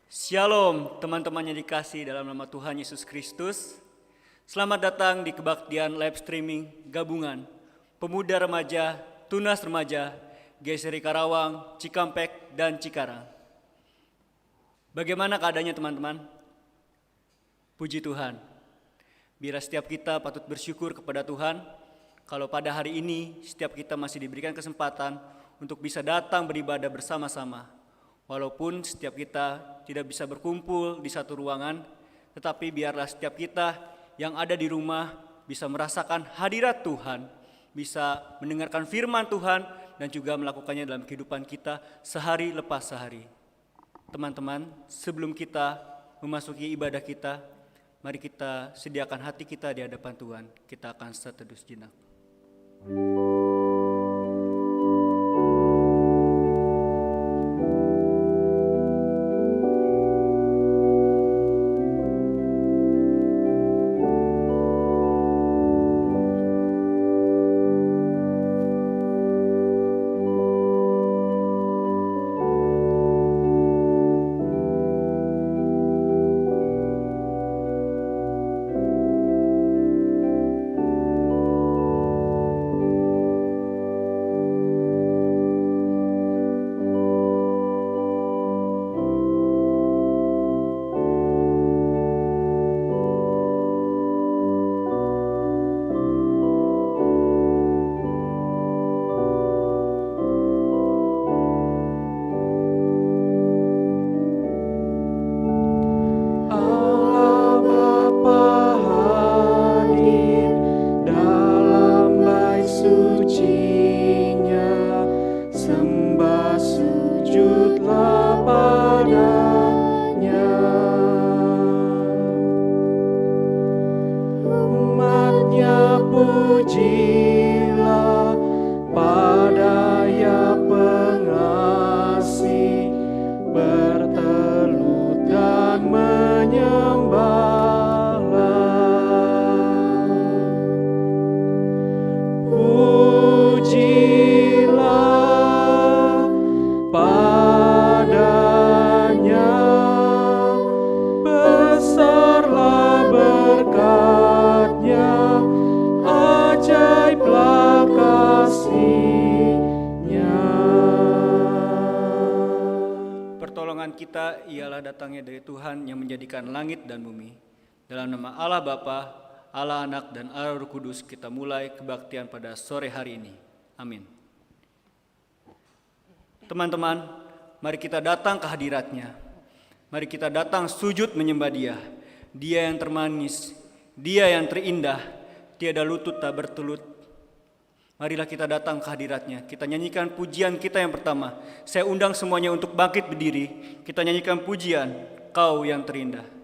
Shalom teman-teman yang dikasih dalam nama Tuhan Yesus Kristus. Selamat datang di kebaktian live streaming gabungan Pemuda Remaja, Tunas Remaja, GSRI Karawang, Cikampek, dan Cikarang. Bagaimana keadaannya teman-teman? Puji Tuhan. Biar setiap kita patut bersyukur kepada Tuhan kalau pada hari ini setiap kita masih diberikan kesempatan untuk bisa datang beribadah bersama-sama. Walaupun setiap kita tidak bisa berkumpul di satu ruangan, tetapi biarlah setiap kita yang ada di rumah bisa merasakan hadirat Tuhan, bisa mendengarkan firman Tuhan, dan juga melakukannya dalam kehidupan kita sehari lepas sehari. Teman-teman, sebelum kita memasuki ibadah kita, mari kita sediakan hati kita di hadapan Tuhan. Kita akan seteduh sejenak. Kita ialah datangnya dari Tuhan yang menjadikan langit dan bumi. Dalam nama Allah Bapa, Allah Anak, dan Allah Roh Kudus kita mulai kebaktian pada sore hari ini. Amin. Teman-teman, mari kita datang ke hadirat-Nya. Mari kita datang sujud menyembah Dia. Dia yang termanis, Dia yang terindah, tiada lutut tak bertelut. Marilah kita datang ke hadirat-Nya. Kita nyanyikan pujian kita yang pertama. Saya undang semuanya untuk bangkit berdiri. Kita nyanyikan pujian, Kau yang terindah.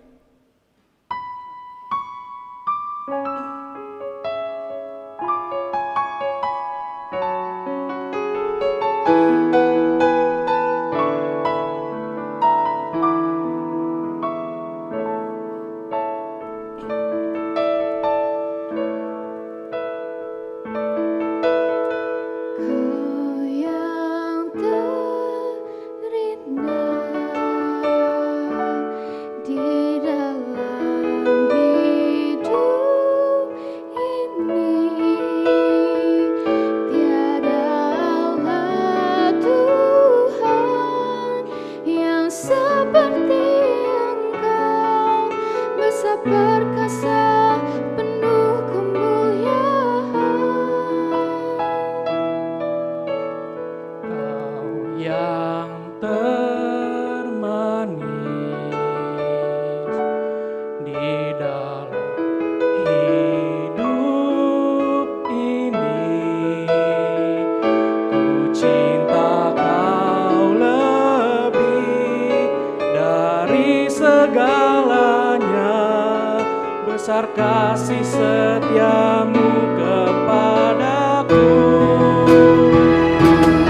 Kasih setiamu kepadaku,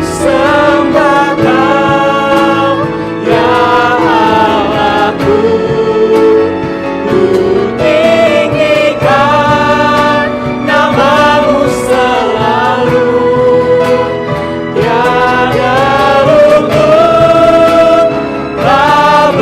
sembah Kau ya Allahku, ku tinggikan namamu selalu, tiada lutut tak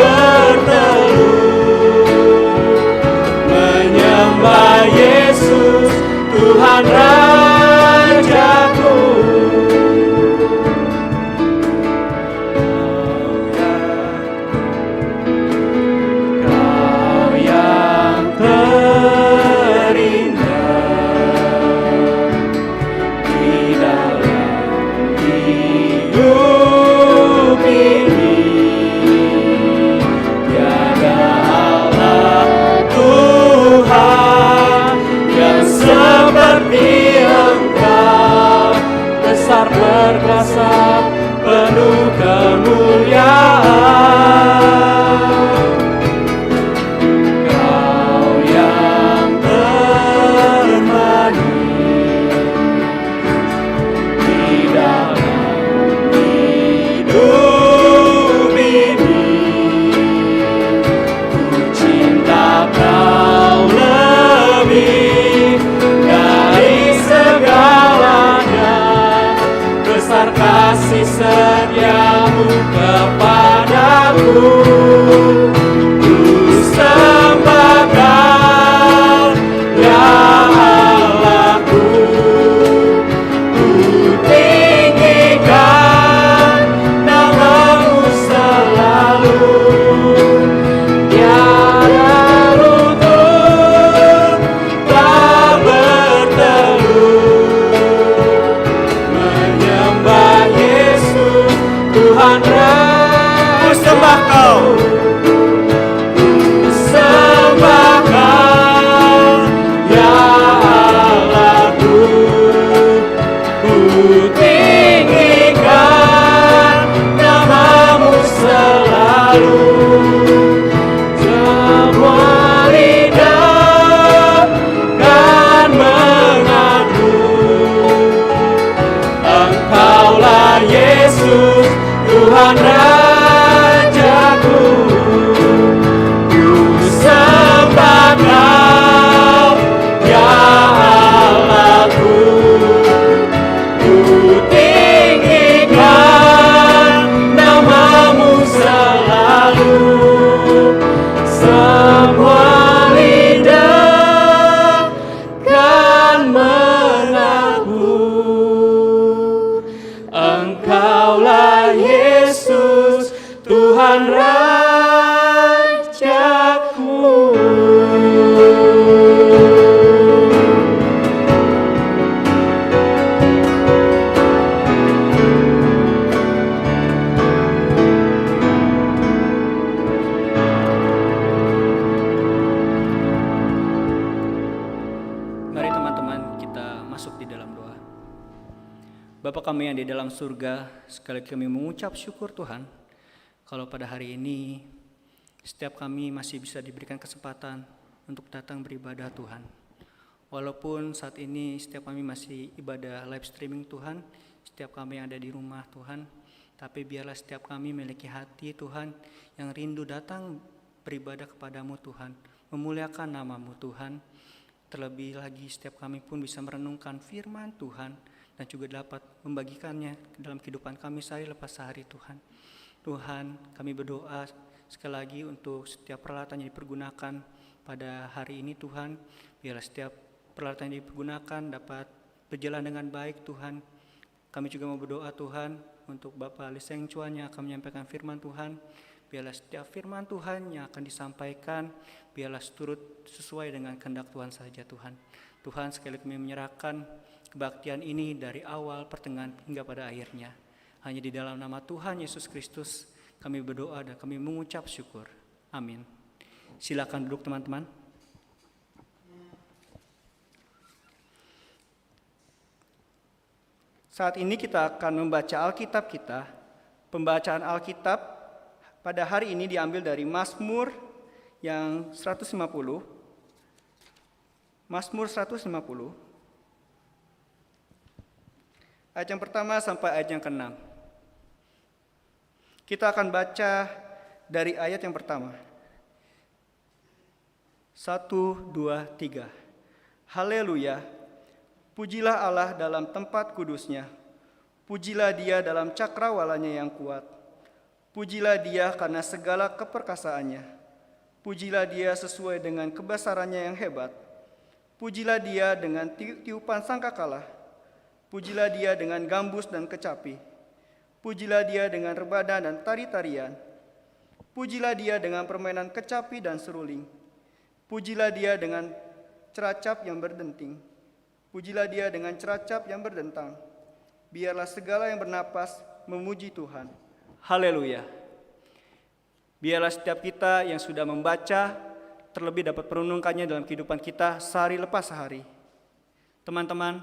Bapa kami yang di dalam surga, sekali lagi kami mengucap syukur Tuhan, kalau pada hari ini setiap kami masih bisa diberikan kesempatan untuk datang beribadah Tuhan. Walaupun saat ini setiap kami masih ibadah live streaming Tuhan, setiap kami yang ada di rumah Tuhan, tapi biarlah setiap kami memiliki hati Tuhan yang rindu datang beribadah kepadamu Tuhan, memuliakan namamu Tuhan. Terlebih lagi setiap kami pun bisa merenungkan firman Tuhan dan juga dapat membagikannya dalam kehidupan kami sehari lepas sehari Tuhan. Tuhan, kami berdoa sekali lagi untuk setiap peralatan yang dipergunakan pada hari ini Tuhan. Biarlah setiap peralatan yang dipergunakan dapat berjalan dengan baik Tuhan. Kami juga mau berdoa Tuhan untuk Bapak Liseng Chuan yang akan menyampaikan firman Tuhan. Biarlah setiap firman Tuhan yang akan disampaikan, biarlah turut sesuai dengan kehendak Tuhan saja Tuhan. Tuhan, sekali lagi kami menyerahkan kebaktian ini dari awal, pertengahan, hingga pada akhirnya. Hanya di dalam nama Tuhan Yesus Kristus kami berdoa dan kami mengucap syukur. Amin. Silakan duduk teman-teman. Saat ini kita akan membaca Alkitab kita. Pembacaan Alkitab pada hari ini diambil dari Mazmur yang 150. Mazmur 150. Ayat yang pertama sampai ayat yang ke-6. Kita akan baca dari ayat yang pertama. 1, 2, 3. Haleluya. Pujilah Allah dalam tempat kudusnya. Pujilah Dia dalam cakrawalanya yang kuat. Pujilah Dia karena segala keperkasaannya. Pujilah Dia sesuai dengan kebesarannya yang hebat. Pujilah Dia dengan tiupan sangkakala. Pujilah Dia dengan gambus dan kecapi. Pujilah Dia dengan rebana dan tari-tarian. Pujilah Dia dengan permainan kecapi dan seruling. Pujilah Dia dengan ceracap yang berdenting. Pujilah Dia dengan ceracap yang berdentang. Biarlah segala yang bernapas memuji Tuhan. Haleluya. Biarlah setiap kita yang sudah membaca terlebih dapat merenungkannya dalam kehidupan kita sehari lepas sehari. Teman-teman,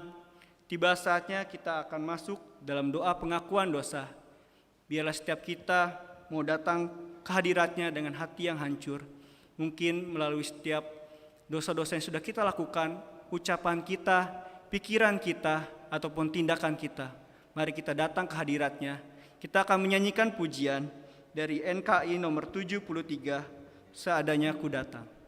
tiba saatnya kita akan masuk dalam doa pengakuan dosa. Biarlah setiap kita mau datang ke hadiratnya dengan hati yang hancur. Mungkin melalui setiap dosa-dosa yang sudah kita lakukan, ucapan kita, pikiran kita, ataupun tindakan kita. Mari kita datang ke hadiratnya. Kita akan menyanyikan pujian dari NKI nomor 73, Seadanya Ku Datang.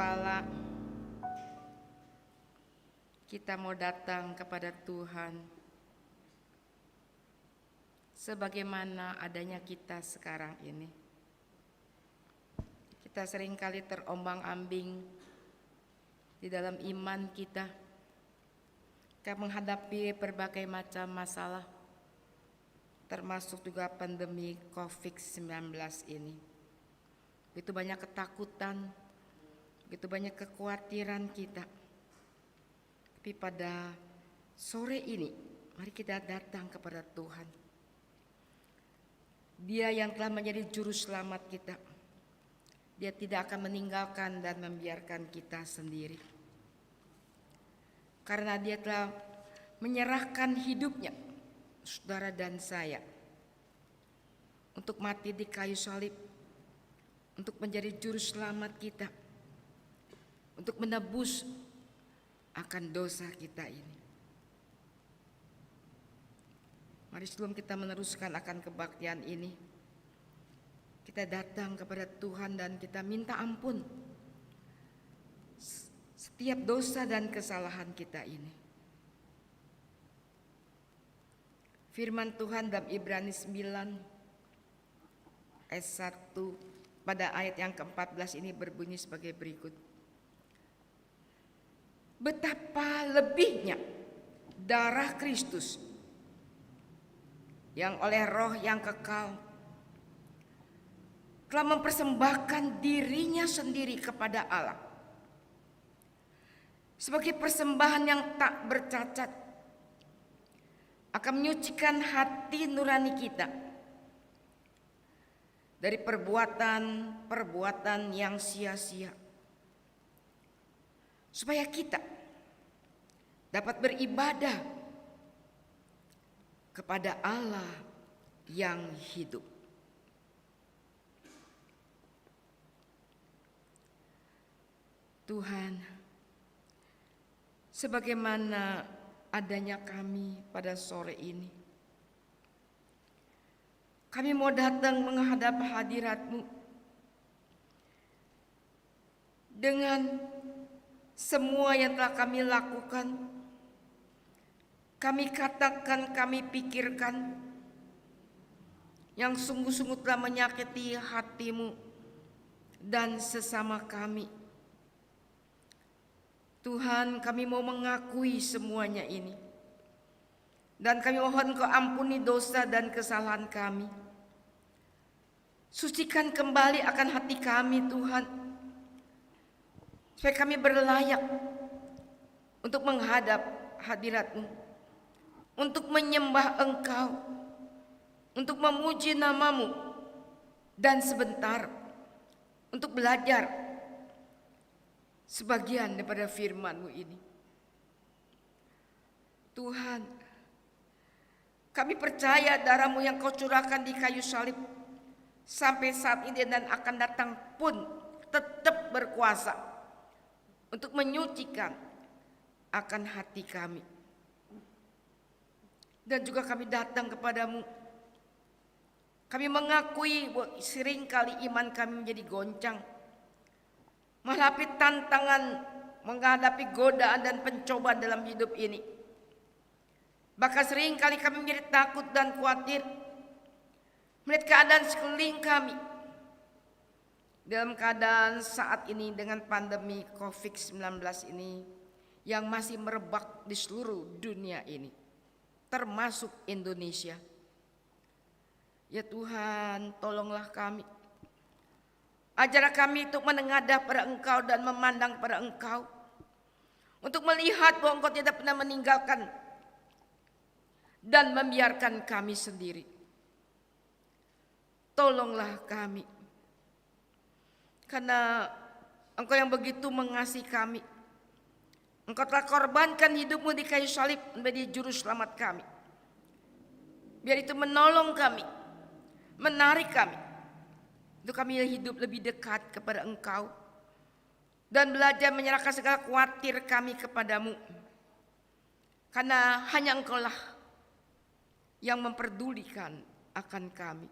kepala, kita mau datang kepada Tuhan sebagaimana adanya kita sekarang ini. Kita seringkali terombang-ambing di dalam iman kita. Kita menghadapi berbagai macam masalah, termasuk juga pandemi COVID-19 ini. Begitu banyak ketakutan, begitu banyak kekhawatiran kita. Tapi pada sore ini, mari kita datang kepada Tuhan. Dia yang telah menjadi juru selamat kita. Dia tidak akan meninggalkan dan membiarkan kita sendiri. Karena dia telah menyerahkan hidupnya, saudara dan saya, untuk mati di kayu salib, untuk menjadi juru selamat kita, untuk menebus akan dosa kita ini. Mari sebelum kita meneruskan akan kebaktian ini, kita datang kepada Tuhan dan kita minta ampun setiap dosa dan kesalahan kita ini. Firman Tuhan dalam Ibrani 9 ayat 1 pada ayat yang ke-14 ini berbunyi sebagai berikut. Betapa lebihnya darah Kristus yang oleh roh yang kekal telah mempersembahkan dirinya sendiri kepada Allah sebagai persembahan yang tak bercacat, akan menyucikan hati nurani kita dari perbuatan-perbuatan yang sia-sia, supaya kita dapat beribadah kepada Allah yang hidup. Tuhan, sebagaimana adanya kami pada sore ini, kami mau datang menghadap hadirat-Mu dengan semua yang telah kami lakukan, kami katakan, kami pikirkan, yang sungguh-sungguh telah menyakiti hati-Mu dan sesama kami. Tuhan, kami mau mengakui semuanya ini, dan kami mohon Kau ampuni dosa dan kesalahan kami. Sucikan kembali akan hati kami, Tuhan, supaya kami berlayak untuk menghadap hadirat-Mu, untuk menyembah Engkau, untuk memuji nama-Mu, dan sebentar untuk belajar sebagian daripada firman-Mu ini. Tuhan, kami percaya darah-Mu yang Kau curahkan di kayu salib sampai saat ini dan akan datang pun tetap berkuasa untuk menyucikan akan hati kami. Dan juga kami datang kepadamu, kami mengakui bahwa seringkali iman kami menjadi goncang, menghadapi tantangan, menghadapi godaan dan pencobaan dalam hidup ini. Bahkan seringkali kami menjadi takut dan khawatir melihat keadaan sekeliling kami. Dalam keadaan saat ini dengan pandemi COVID-19 ini yang masih merebak di seluruh dunia ini, termasuk Indonesia. Ya Tuhan, tolonglah kami. Ajarlah kami untuk menengadah pada Engkau dan memandang pada Engkau, untuk melihat bahwa Engkau tidak pernah meninggalkan dan membiarkan kami sendiri. Tolonglah kami, karena Engkau yang begitu mengasihi kami. Engkau telah korbankan hidupmu di kayu salib menjadi juru selamat kami. Biar itu menolong kami, menarik kami, untuk kami hidup lebih dekat kepada Engkau dan belajar menyerahkan segala khawatir kami kepadamu. Karena hanya Engkau lah yang memperdulikan akan kami.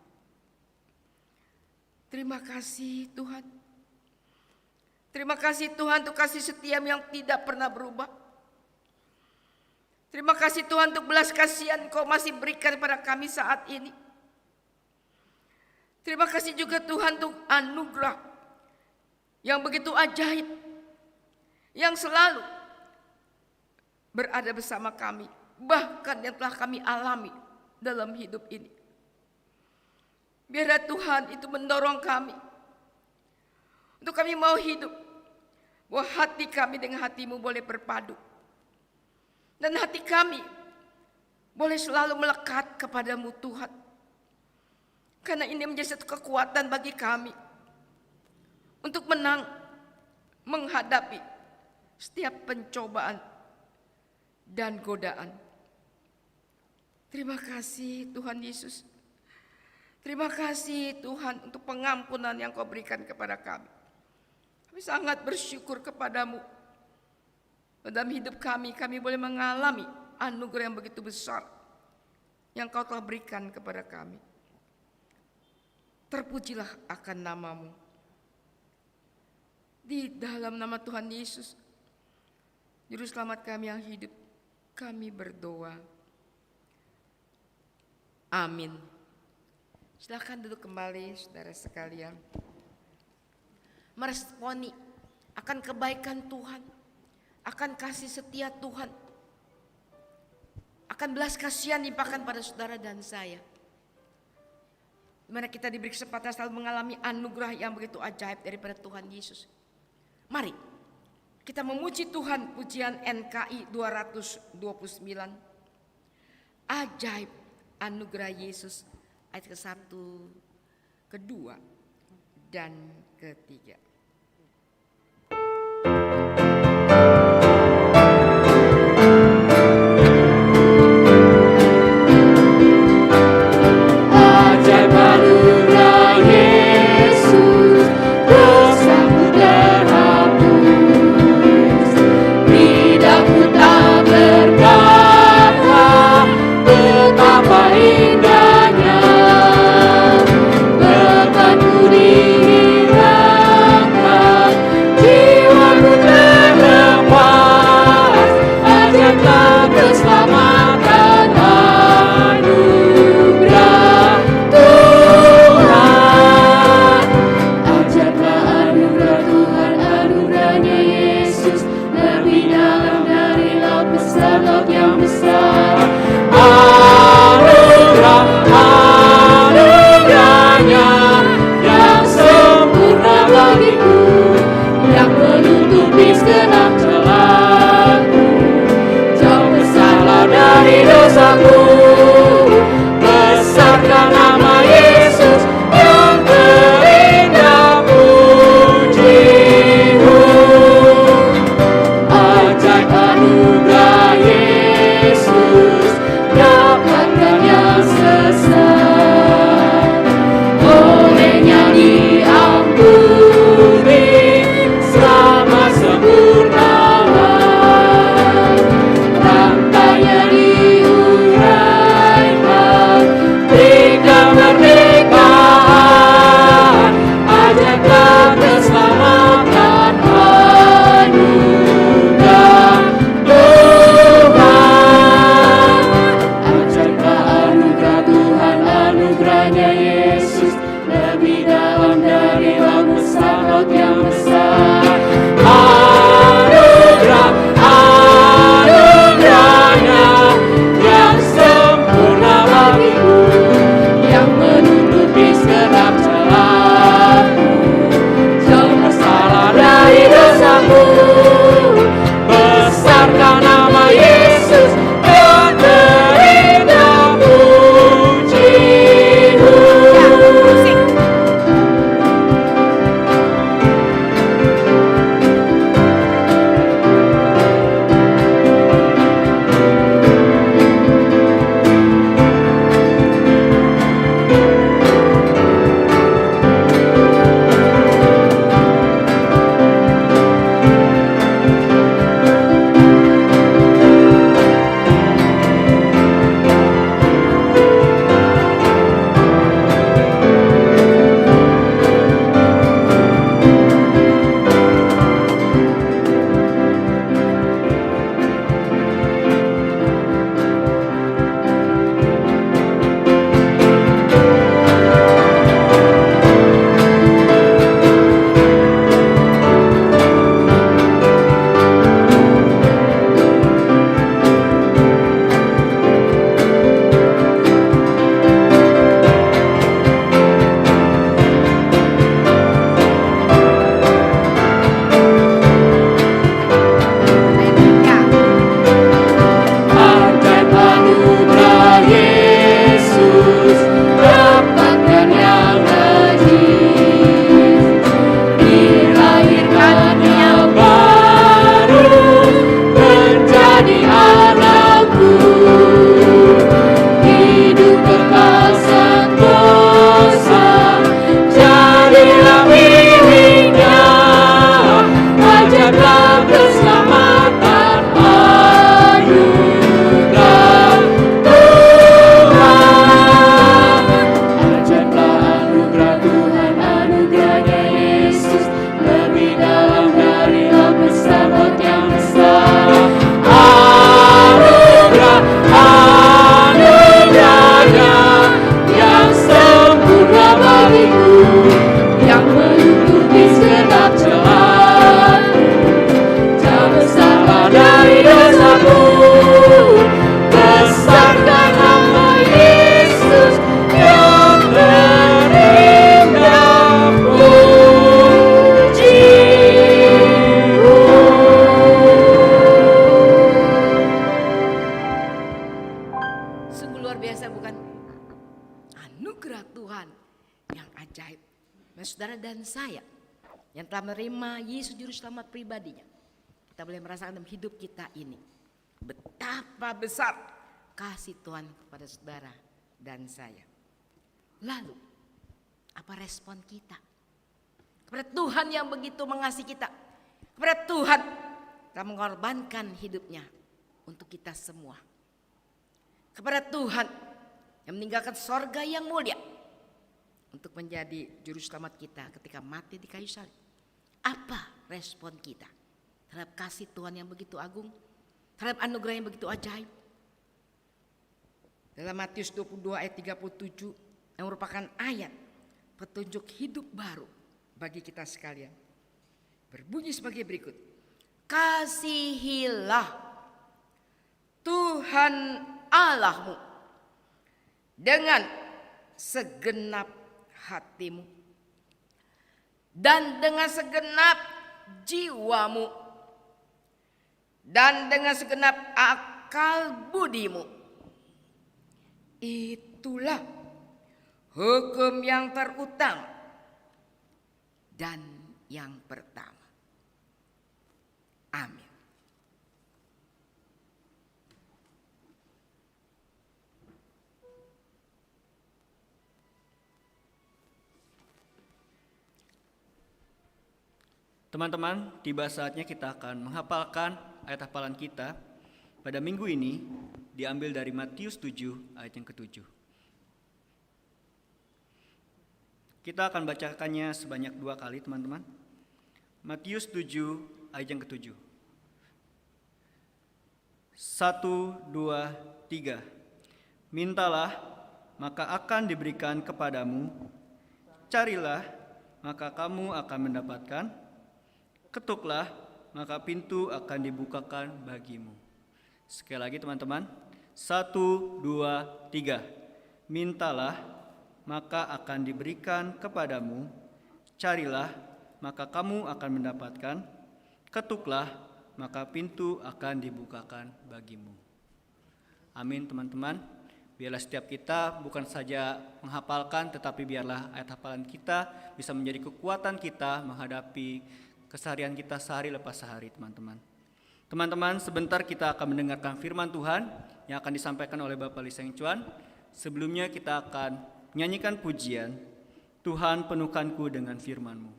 Terima kasih Tuhan. Terima kasih Tuhan untuk kasih setia yang tidak pernah berubah. Terima kasih Tuhan untuk belas kasihan Kau masih berikan kepada kami saat ini. Terima kasih juga Tuhan untuk anugerah yang begitu ajaib, yang selalu berada bersama kami, bahkan yang telah kami alami dalam hidup ini. Biarlah Tuhan itu mendorong kami untuk kami mau hidup, bahwa hati kami dengan hati-Mu boleh berpadu, dan hati kami boleh selalu melekat kepadamu Tuhan. Karena ini menjadi satu kekuatan bagi kami untuk menang menghadapi setiap pencobaan dan godaan. Terima kasih Tuhan Yesus. Terima kasih Tuhan untuk pengampunan yang Kau berikan kepada kami. Kami sangat bersyukur kepadamu. Dalam hidup kami boleh mengalami anugerah yang begitu besar yang Kau telah berikan kepada kami. Terpujilah akan nama-Mu. Di dalam nama Tuhan Yesus, Juru Selamat kami yang hidup, kami berdoa. Amin. Silakan duduk kembali saudara sekalian. Meresponi akan kebaikan Tuhan, akan kasih setia Tuhan, akan belas kasihan limpahkan pada saudara dan saya. Di mana kita diberi kesempatan selalu mengalami anugerah yang begitu ajaib daripada Tuhan Yesus. Mari kita memuji Tuhan, pujian NKI 229. Ajaib anugerah Yesus, ayat ke-1, ke-2, dan ke-3. bukan? Anugerah Tuhan yang ajaib. Nah, saudara dan saya yang telah menerima Yesus Juru Selamat pribadinya, kita boleh merasakan dalam hidup kita ini betapa besar kasih Tuhan kepada saudara dan saya. Lalu apa respon kita kepada Tuhan yang begitu mengasihi kita, kepada Tuhan telah mengorbankan hidupnya untuk kita semua, kepada Tuhan yang meninggalkan sorga yang mulia untuk menjadi juru selamat kita ketika mati di kayu salib. Apa respon kita terhadap kasih Tuhan yang begitu agung, terhadap anugerah yang begitu ajaib? Dalam Matius 22 ayat 37 yang merupakan ayat petunjuk hidup baru bagi kita sekalian, berbunyi sebagai berikut. Kasihilah Tuhan Allahmu dengan segenap hatimu dan dengan segenap jiwamu dan dengan segenap akal budimu. Itulah hukum yang terutama dan yang pertama. Amin. Teman-teman, tiba saatnya kita akan menghafalkan ayat hafalan kita pada minggu ini, diambil dari Matius 7 ayat yang ke-7. Kita akan bacakannya sebanyak 2 kali, teman-teman. Matius 7 ayat yang ke-7. 1, 2, 3. Mintalah, maka akan diberikan kepadamu. Carilah, maka kamu akan mendapatkan. Ketuklah, maka pintu akan dibukakan bagimu. Sekali lagi teman-teman. 1, 2, 3. Mintalah, maka akan diberikan kepadamu. Carilah, maka kamu akan mendapatkan. Ketuklah, maka pintu akan dibukakan bagimu. Amin teman-teman. Biarlah setiap kita bukan saja menghafalkan, tetapi biarlah ayat hafalan kita bisa menjadi kekuatan kita menghadapi keseharian kita sehari lepas sehari, teman-teman. Teman-teman, sebentar kita akan mendengarkan firman Tuhan yang akan disampaikan oleh Bapak Lee Seng Chuan. Sebelumnya kita akan menyanyikan pujian, Tuhan penuhkanku dengan firman-Mu.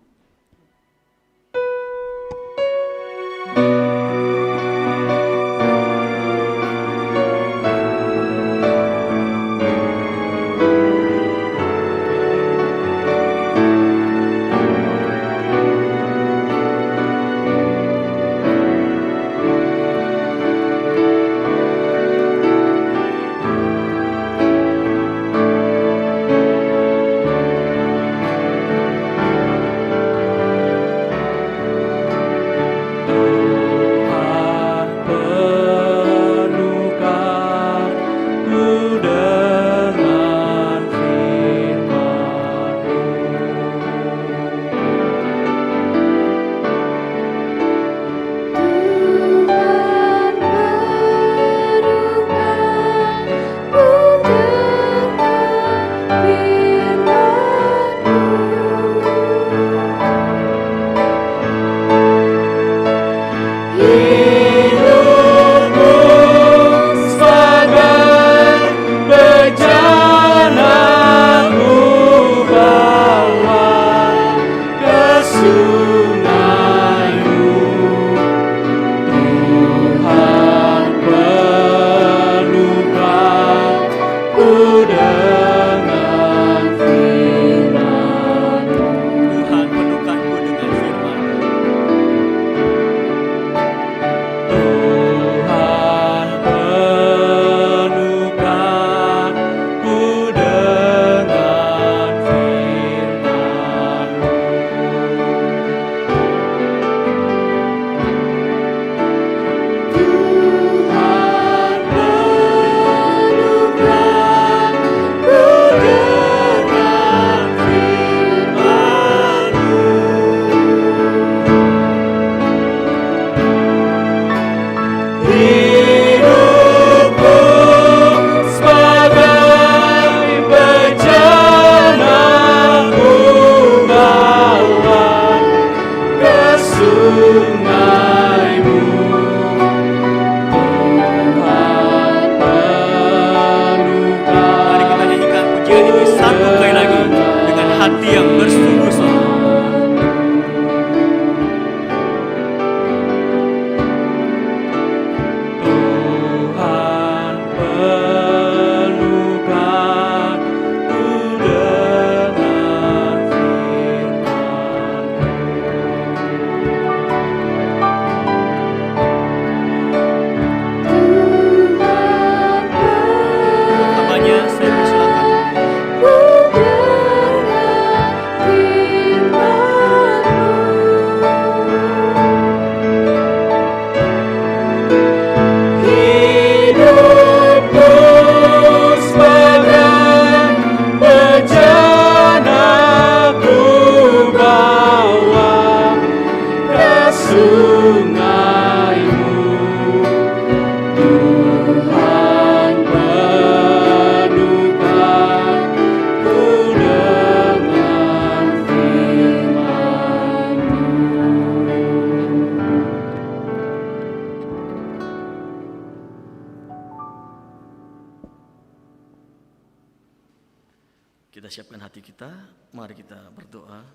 Kita siapkan hati kita, mari kita berdoa.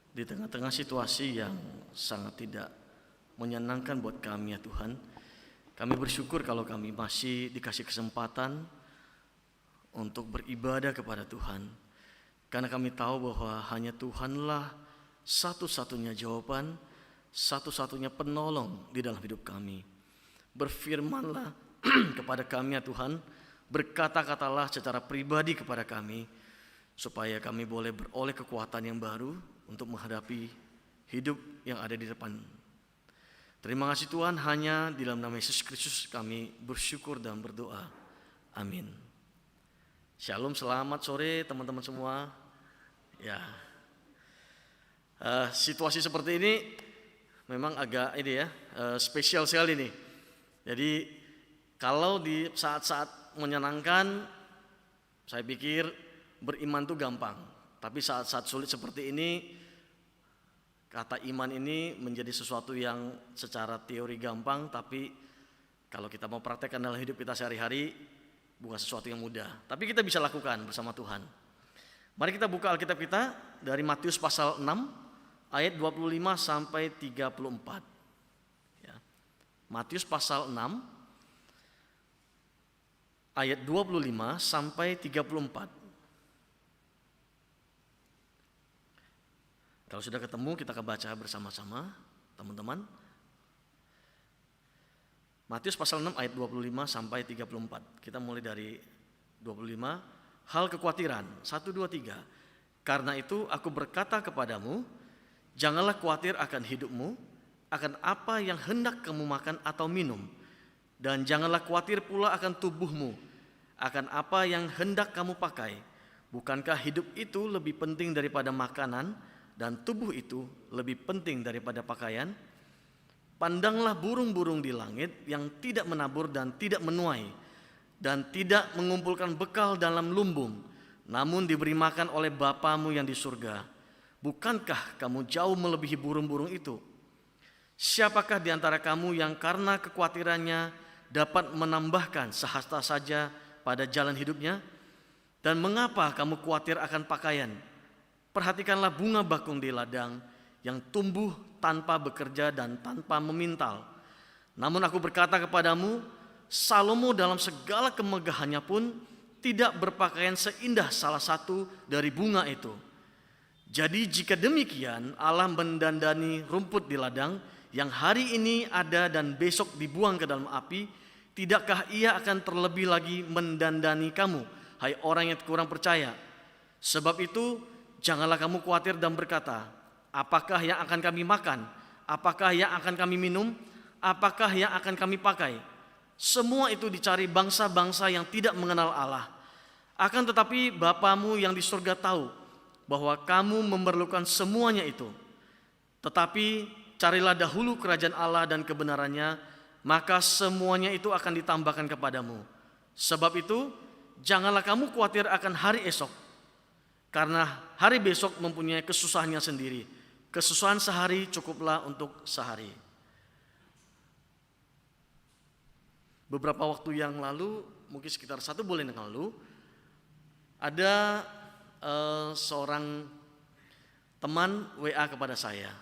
Di tengah-tengah situasi yang sangat tidak menyenangkan buat kami ya Tuhan, kami bersyukur kalau kami masih dikasih kesempatan untuk beribadah kepada Tuhan. Karena kami tahu bahwa hanya Tuhanlah satu-satunya jawaban, satu-satunya penolong di dalam hidup kami. Berfirmanlah kepada kami ya Tuhan, berkata-katalah secara pribadi kepada kami, supaya kami boleh beroleh kekuatan yang baru untuk menghadapi hidup yang ada di depan. Terima kasih Tuhan, hanya di dalam nama Yesus Kristus kami bersyukur dan berdoa. Amin. Shalom, selamat sore teman-teman semua. Ya, situasi seperti ini memang agak spesial sekali nih. Jadi kalau di saat-saat menyenangkan, saya pikir beriman itu gampang. Tapi saat-saat sulit seperti ini, kata iman ini menjadi sesuatu yang secara teori gampang, tapi kalau kita mau praktekkan dalam hidup kita sehari-hari, bukan sesuatu yang mudah. Tapi kita bisa lakukan bersama Tuhan. Mari kita buka Alkitab kita dari Matius pasal 6 ayat 25 sampai 34. Ya. Matius pasal 6 ayat 25 sampai 34. Kalau sudah ketemu kita akan baca bersama-sama teman-teman. Matius pasal 6 ayat 25 sampai 34. Kita mulai dari 25. Hal kekhawatiran 1, 2, 3. Karena itu aku berkata kepadamu, janganlah khawatir akan hidupmu, akan apa yang hendak kamu makan atau minum, dan janganlah khawatir pula akan tubuhmu, akan apa yang hendak kamu pakai. Bukankah hidup itu lebih penting daripada makanan, dan tubuh itu lebih penting daripada pakaian? Pandanglah burung-burung di langit yang tidak menabur dan tidak menuai, dan tidak mengumpulkan bekal dalam lumbung, namun diberi makan oleh Bapamu yang di surga. Bukankah kamu jauh melebihi burung-burung itu? Siapakah di antara kamu yang karena kekhawatirannya dapat menambahkan sehasta saja pada jalan hidupnya? Dan mengapa kamu khawatir akan pakaian? Perhatikanlah bunga bakung di ladang yang tumbuh tanpa bekerja dan tanpa memintal. Namun aku berkata kepadamu, Salomo dalam segala kemegahannya pun tidak berpakaian seindah salah satu dari bunga itu. Jadi jika demikian Allah mendandani rumput di ladang yang hari ini ada dan besok dibuang ke dalam api, tidakkah ia akan terlebih lagi mendandani kamu, hai orang yang kurang percaya? Sebab itu janganlah kamu khawatir dan berkata, apakah yang akan kami makan? Apakah yang akan kami minum? Apakah yang akan kami pakai? Semua itu dicari bangsa-bangsa yang tidak mengenal Allah. Akan tetapi Bapamu yang di surga tahu bahwa kamu memerlukan semuanya itu. Tetapi carilah dahulu kerajaan Allah dan kebenarannya, maka semuanya itu akan ditambahkan kepadamu. Sebab itu janganlah kamu khawatir akan hari esok, karena hari besok mempunyai kesusahannya sendiri. Kesusahan sehari cukuplah untuk sehari. Beberapa waktu yang lalu, mungkin sekitar 1 bulan yang lalu, ada seorang teman WA kepada saya.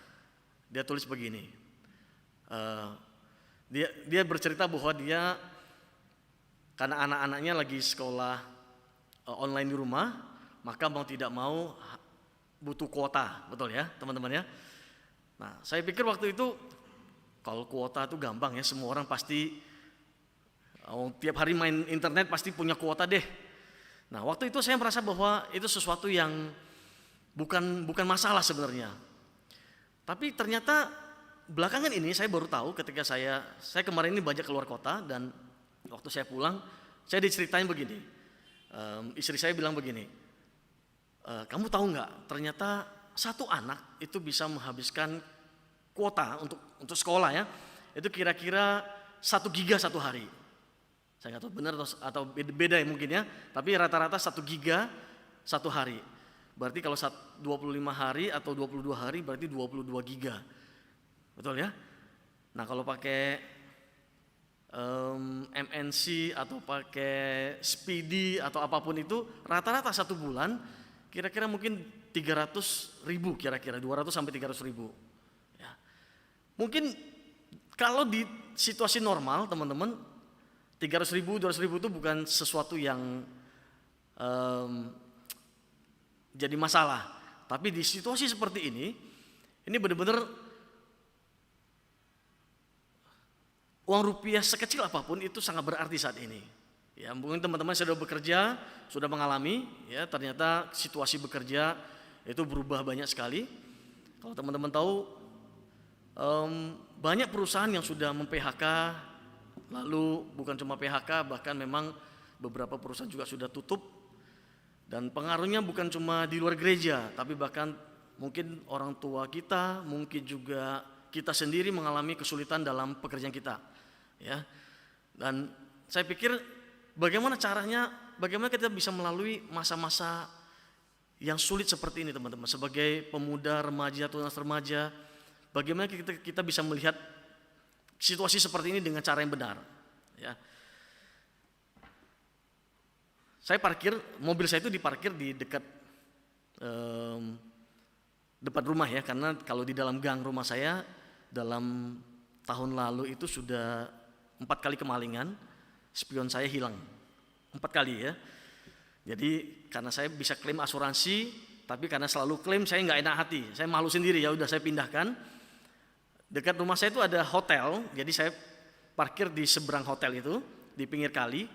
Dia tulis begini, dia bercerita bahwa dia, karena anak-anaknya lagi sekolah online di rumah, maka mau tidak mau butuh kuota, betul ya teman-teman ya. Nah, saya pikir waktu itu kalau kuota itu gampang ya, semua orang pasti tiap hari main internet pasti punya kuota deh. Nah, waktu itu saya merasa bahwa itu sesuatu yang bukan masalah sebenarnya. Tapi ternyata belakangan ini saya baru tahu ketika saya kemarin ini banyak keluar kota, dan waktu saya pulang saya diceritain begini. Istri saya bilang begini, kamu tahu nggak? Ternyata satu anak itu bisa menghabiskan kuota untuk sekolah ya. Itu kira-kira 1 giga satu hari. Saya nggak tahu benar atau beda ya mungkin ya, tapi rata-rata 1 giga satu hari. Berarti kalau 25 hari atau 22 hari berarti 22 giga. Betul ya? Nah, kalau pakai MNC atau pakai Speedy atau apapun itu, rata-rata 1 bulan kira-kira mungkin 300.000, kira-kira 200 sampai 300.000. Ya. Mungkin kalau di situasi normal teman-teman, 300.000, 200.000 itu bukan sesuatu yang jadi masalah. Tapi di situasi seperti ini benar-benar uang rupiah sekecil apapun itu sangat berarti saat ini. Ya, mungkin teman-teman sudah bekerja, sudah mengalami, ya ternyata situasi bekerja itu berubah banyak sekali. Kalau teman-teman tahu, banyak perusahaan yang sudah mem-PHK, lalu bukan cuma PHK, bahkan memang beberapa perusahaan juga sudah tutup. Dan pengaruhnya bukan cuma di luar gereja, tapi bahkan mungkin orang tua kita, mungkin juga kita sendiri mengalami kesulitan dalam pekerjaan kita. Ya. Dan saya pikir bagaimana caranya, bagaimana kita bisa melalui masa-masa yang sulit seperti ini teman-teman. Sebagai pemuda, remaja, tunas remaja, bagaimana kita bisa melihat situasi seperti ini dengan cara yang benar. Ya. Saya parkir, mobil saya itu diparkir di dekat depan rumah ya, karena kalau di dalam gang rumah saya dalam tahun lalu itu sudah 4 kali kemalingan, spion saya hilang 4 kali ya. Jadi karena saya bisa klaim asuransi, tapi karena selalu klaim saya nggak enak hati, saya malu sendiri, ya udah saya pindahkan. Dekat rumah saya itu ada hotel, jadi saya parkir di seberang hotel itu di pinggir kali.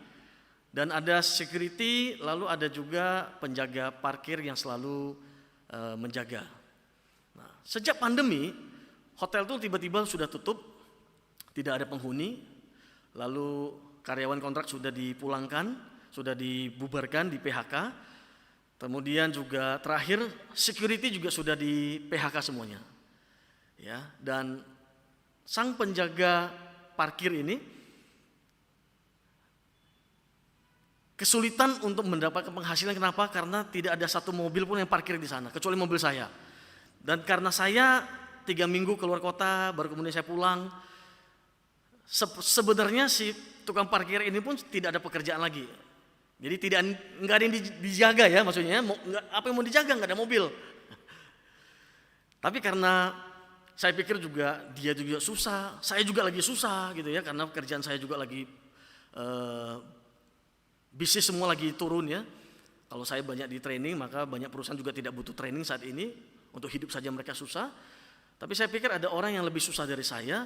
Dan ada security, lalu ada juga penjaga parkir yang selalu menjaga. Nah, sejak pandemi, hotel itu tiba-tiba sudah tutup, tidak ada penghuni, lalu karyawan kontrak sudah dipulangkan, sudah dibubarkan, di PHK. Kemudian juga terakhir security juga sudah di PHK semuanya. Ya, dan sang penjaga parkir ini kesulitan untuk mendapatkan penghasilan. Kenapa? Karena tidak ada satu mobil pun yang parkir di sana, kecuali mobil saya. Dan karena saya 3 minggu keluar kota, baru kemudian saya pulang. Sebenarnya si tukang parkir ini pun tidak ada pekerjaan lagi. Jadi nggak ada yang dijaga ya, maksudnya apa yang mau dijaga, nggak ada mobil. Tapi karena saya pikir juga dia juga susah, saya juga lagi susah gitu ya, karena pekerjaan saya juga lagi bisnis semua lagi turun ya. Kalau saya banyak di training, maka banyak perusahaan juga tidak butuh training saat ini. Untuk hidup saja mereka susah. Tapi saya pikir ada orang yang lebih susah dari saya,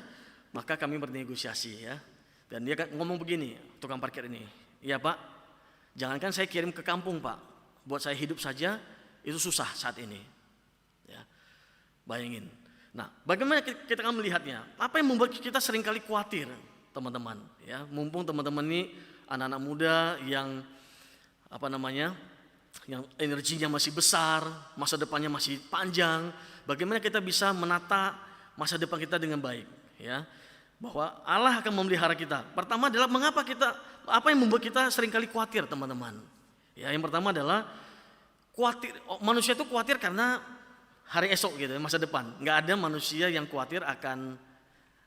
maka kami bernegosiasi ya. Dan dia ngomong begini, tukang parkir ini, "Iya Pak, jangankan saya kirim ke kampung Pak, buat saya hidup saja itu susah saat ini." Ya, bayangin. Nah, bagaimana kita akan melihatnya? Apa yang membuat kita seringkali khawatir, teman-teman? Ya, mumpung teman-teman ini anak-anak muda yang yang energinya masih besar, masa depannya masih panjang. Bagaimana kita bisa menata masa depan kita dengan baik? Ya, bahwa Allah akan memelihara kita. Pertama adalah apa yang membuat kita seringkali khawatir, teman-teman? Ya, yang pertama adalah khawatir. Manusia itu khawatir karena hari esok gitu, masa depan. Nggak ada manusia yang khawatir akan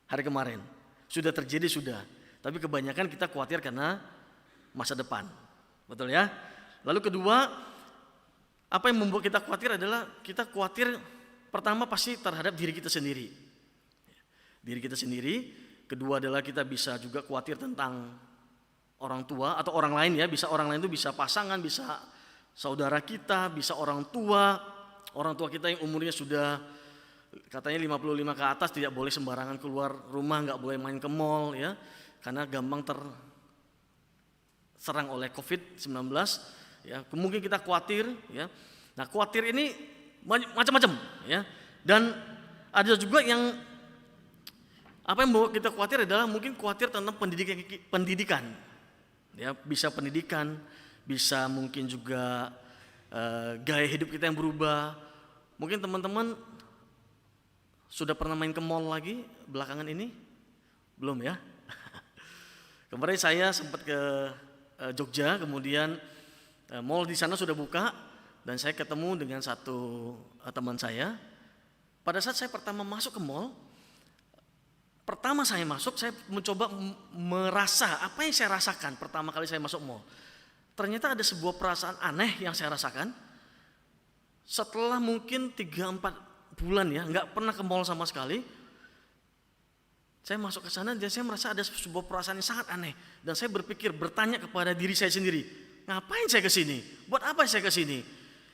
hari kemarin. Sudah terjadi sudah. Tapi kebanyakan kita khawatir karena masa depan. Betul ya? Lalu kedua, apa yang membuat kita khawatir adalah kita khawatir pertama pasti terhadap diri kita sendiri. Diri kita sendiri. Kedua adalah kita bisa juga khawatir tentang orang tua atau orang lain ya. Bisa orang lain itu bisa pasangan, bisa saudara kita, bisa orang tua. Orang tua kita yang umurnya sudah katanya 55 ke atas tidak boleh sembarangan keluar rumah, nggak boleh main ke mall ya. Karena gampang terserang oleh COVID-19 ya. Mungkin kita khawatir ya. Nah, khawatir ini macam-macam ya. Dan ada juga yang apa yang membuat kita khawatir adalah mungkin khawatir tentang pendidikan. Ya, bisa pendidikan, bisa mungkin juga gaya hidup kita yang berubah. Mungkin teman-teman sudah pernah main ke mall lagi belakangan ini? Belum ya? Kemarin saya sempat ke Jogja, kemudian mall di sana sudah buka dan saya ketemu dengan satu teman saya. Pada saat saya pertama masuk ke mall, pertama saya masuk, saya mencoba merasa apa yang saya rasakan pertama kali saya masuk mall. Ternyata ada sebuah perasaan aneh yang saya rasakan. Setelah mungkin 3-4 bulan ya, nggak pernah ke mall sama sekali. Saya masuk ke sana dan saya merasa ada sebuah perasaan yang sangat aneh. Dan saya bertanya kepada diri saya sendiri, ngapain saya ke sini? Buat apa saya ke sini?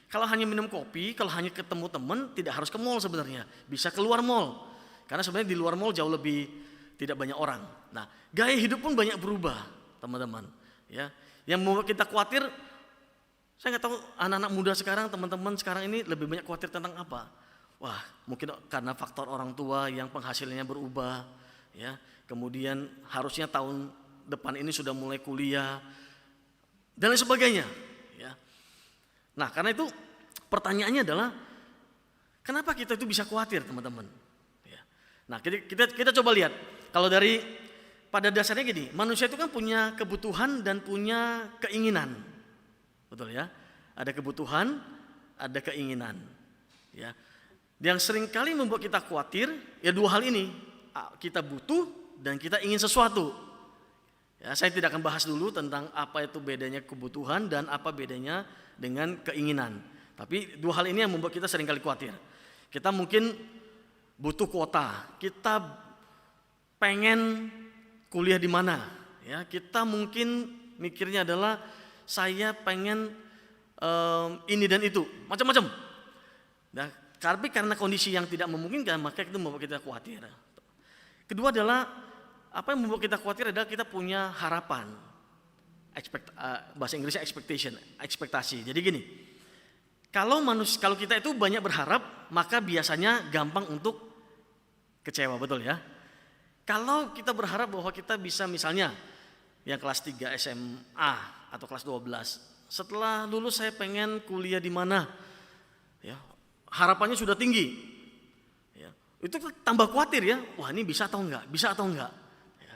Kalau hanya minum kopi, kalau hanya ketemu teman, tidak harus ke mall sebenarnya. Bisa keluar mall. Karena sebenarnya di luar mall jauh lebih tidak banyak orang. Nah, gaya hidup pun banyak berubah, teman-teman. Ya, yang membuat kita khawatir, saya nggak tahu anak-anak muda sekarang, teman-teman sekarang ini lebih banyak khawatir tentang apa? Wah, mungkin karena faktor orang tua yang penghasilannya berubah, ya. Kemudian harusnya tahun depan ini sudah mulai kuliah dan lain sebagainya, ya. Nah, karena itu pertanyaannya adalah kenapa kita itu bisa khawatir, teman-teman? Ya. Nah, kita coba lihat. Kalau dari pada dasarnya gini, manusia itu kan punya kebutuhan dan punya keinginan, betul ya? Ada kebutuhan, ada keinginan, ya. Yang seringkali membuat kita khawatir ya dua hal ini, kita butuh dan kita ingin sesuatu. Ya, saya tidak akan bahas dulu tentang apa itu bedanya kebutuhan dan apa bedanya dengan keinginan. Tapi dua hal ini yang membuat kita seringkali khawatir. Kita mungkin butuh kuota, kita pengen kuliah di mana, ya. Kita mungkin mikirnya adalah saya pengen ini dan itu, macam-macam. Nah, tapi karena kondisi yang tidak memungkinkan, maka itu membuat kita khawatir. Kedua adalah apa yang membuat kita khawatir adalah kita punya harapan, bahasa Inggrisnya expectation, ekspektasi. Jadi gini, kalau kita itu banyak berharap, maka biasanya gampang untuk kecewa, betul ya? Kalau kita berharap bahwa kita bisa misalnya yang kelas 3 SMA atau kelas 12, setelah lulus saya pengen kuliah di mana, ya, harapannya sudah tinggi, ya, itu tambah khawatir ya, wah ini bisa atau enggak, ya.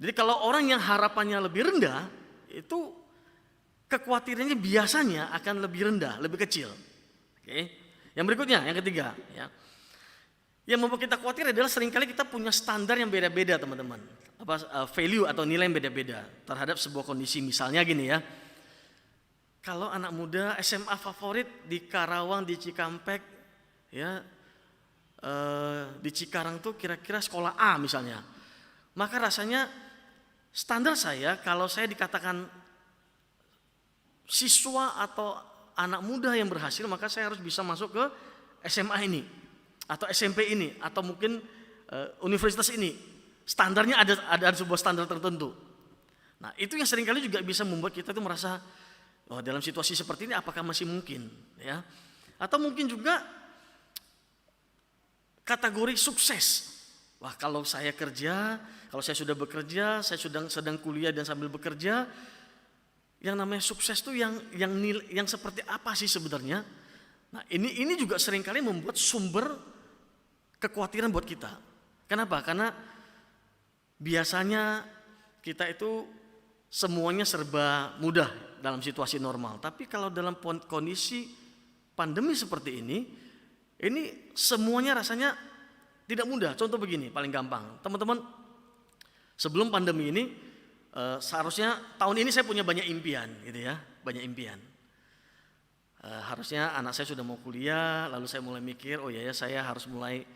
Jadi kalau orang yang harapannya lebih rendah, itu kekhawatirannya biasanya akan lebih rendah, lebih kecil. Oke. Yang berikutnya, yang ketiga, ya. Yang membuat kita khawatir adalah seringkali kita punya standar yang beda-beda, teman-teman. Value atau nilai yang beda-beda terhadap sebuah kondisi. Misalnya gini ya, kalau anak muda SMA favorit di Karawang, di Cikampek, ya, di Cikarang tuh kira-kira sekolah A misalnya. Maka rasanya standar saya kalau saya dikatakan siswa atau anak muda yang berhasil, maka saya harus bisa masuk ke SMA ini atau SMP ini atau mungkin universitas ini. Standarnya ada sebuah standar tertentu. Nah, itu yang seringkali juga bisa membuat kita tuh merasa, oh, dalam situasi seperti ini apakah masih mungkin, ya? Atau mungkin juga kategori sukses. Wah, kalau saya kerja, kalau saya sudah bekerja, saya sedang kuliah dan sambil bekerja, yang namanya sukses tuh yang seperti apa sih sebenarnya? Nah, ini juga seringkali membuat sumber kekhawatiran buat kita. Kenapa? Karena biasanya kita itu semuanya serba mudah dalam situasi normal. Tapi kalau dalam kondisi pandemi seperti ini semuanya rasanya tidak mudah. Contoh begini, paling gampang. Teman-teman, sebelum pandemi ini, seharusnya tahun ini saya punya banyak impian, gitu ya, banyak impian. Harusnya anak saya sudah mau kuliah, lalu saya mulai mikir, oh ya saya harus mulai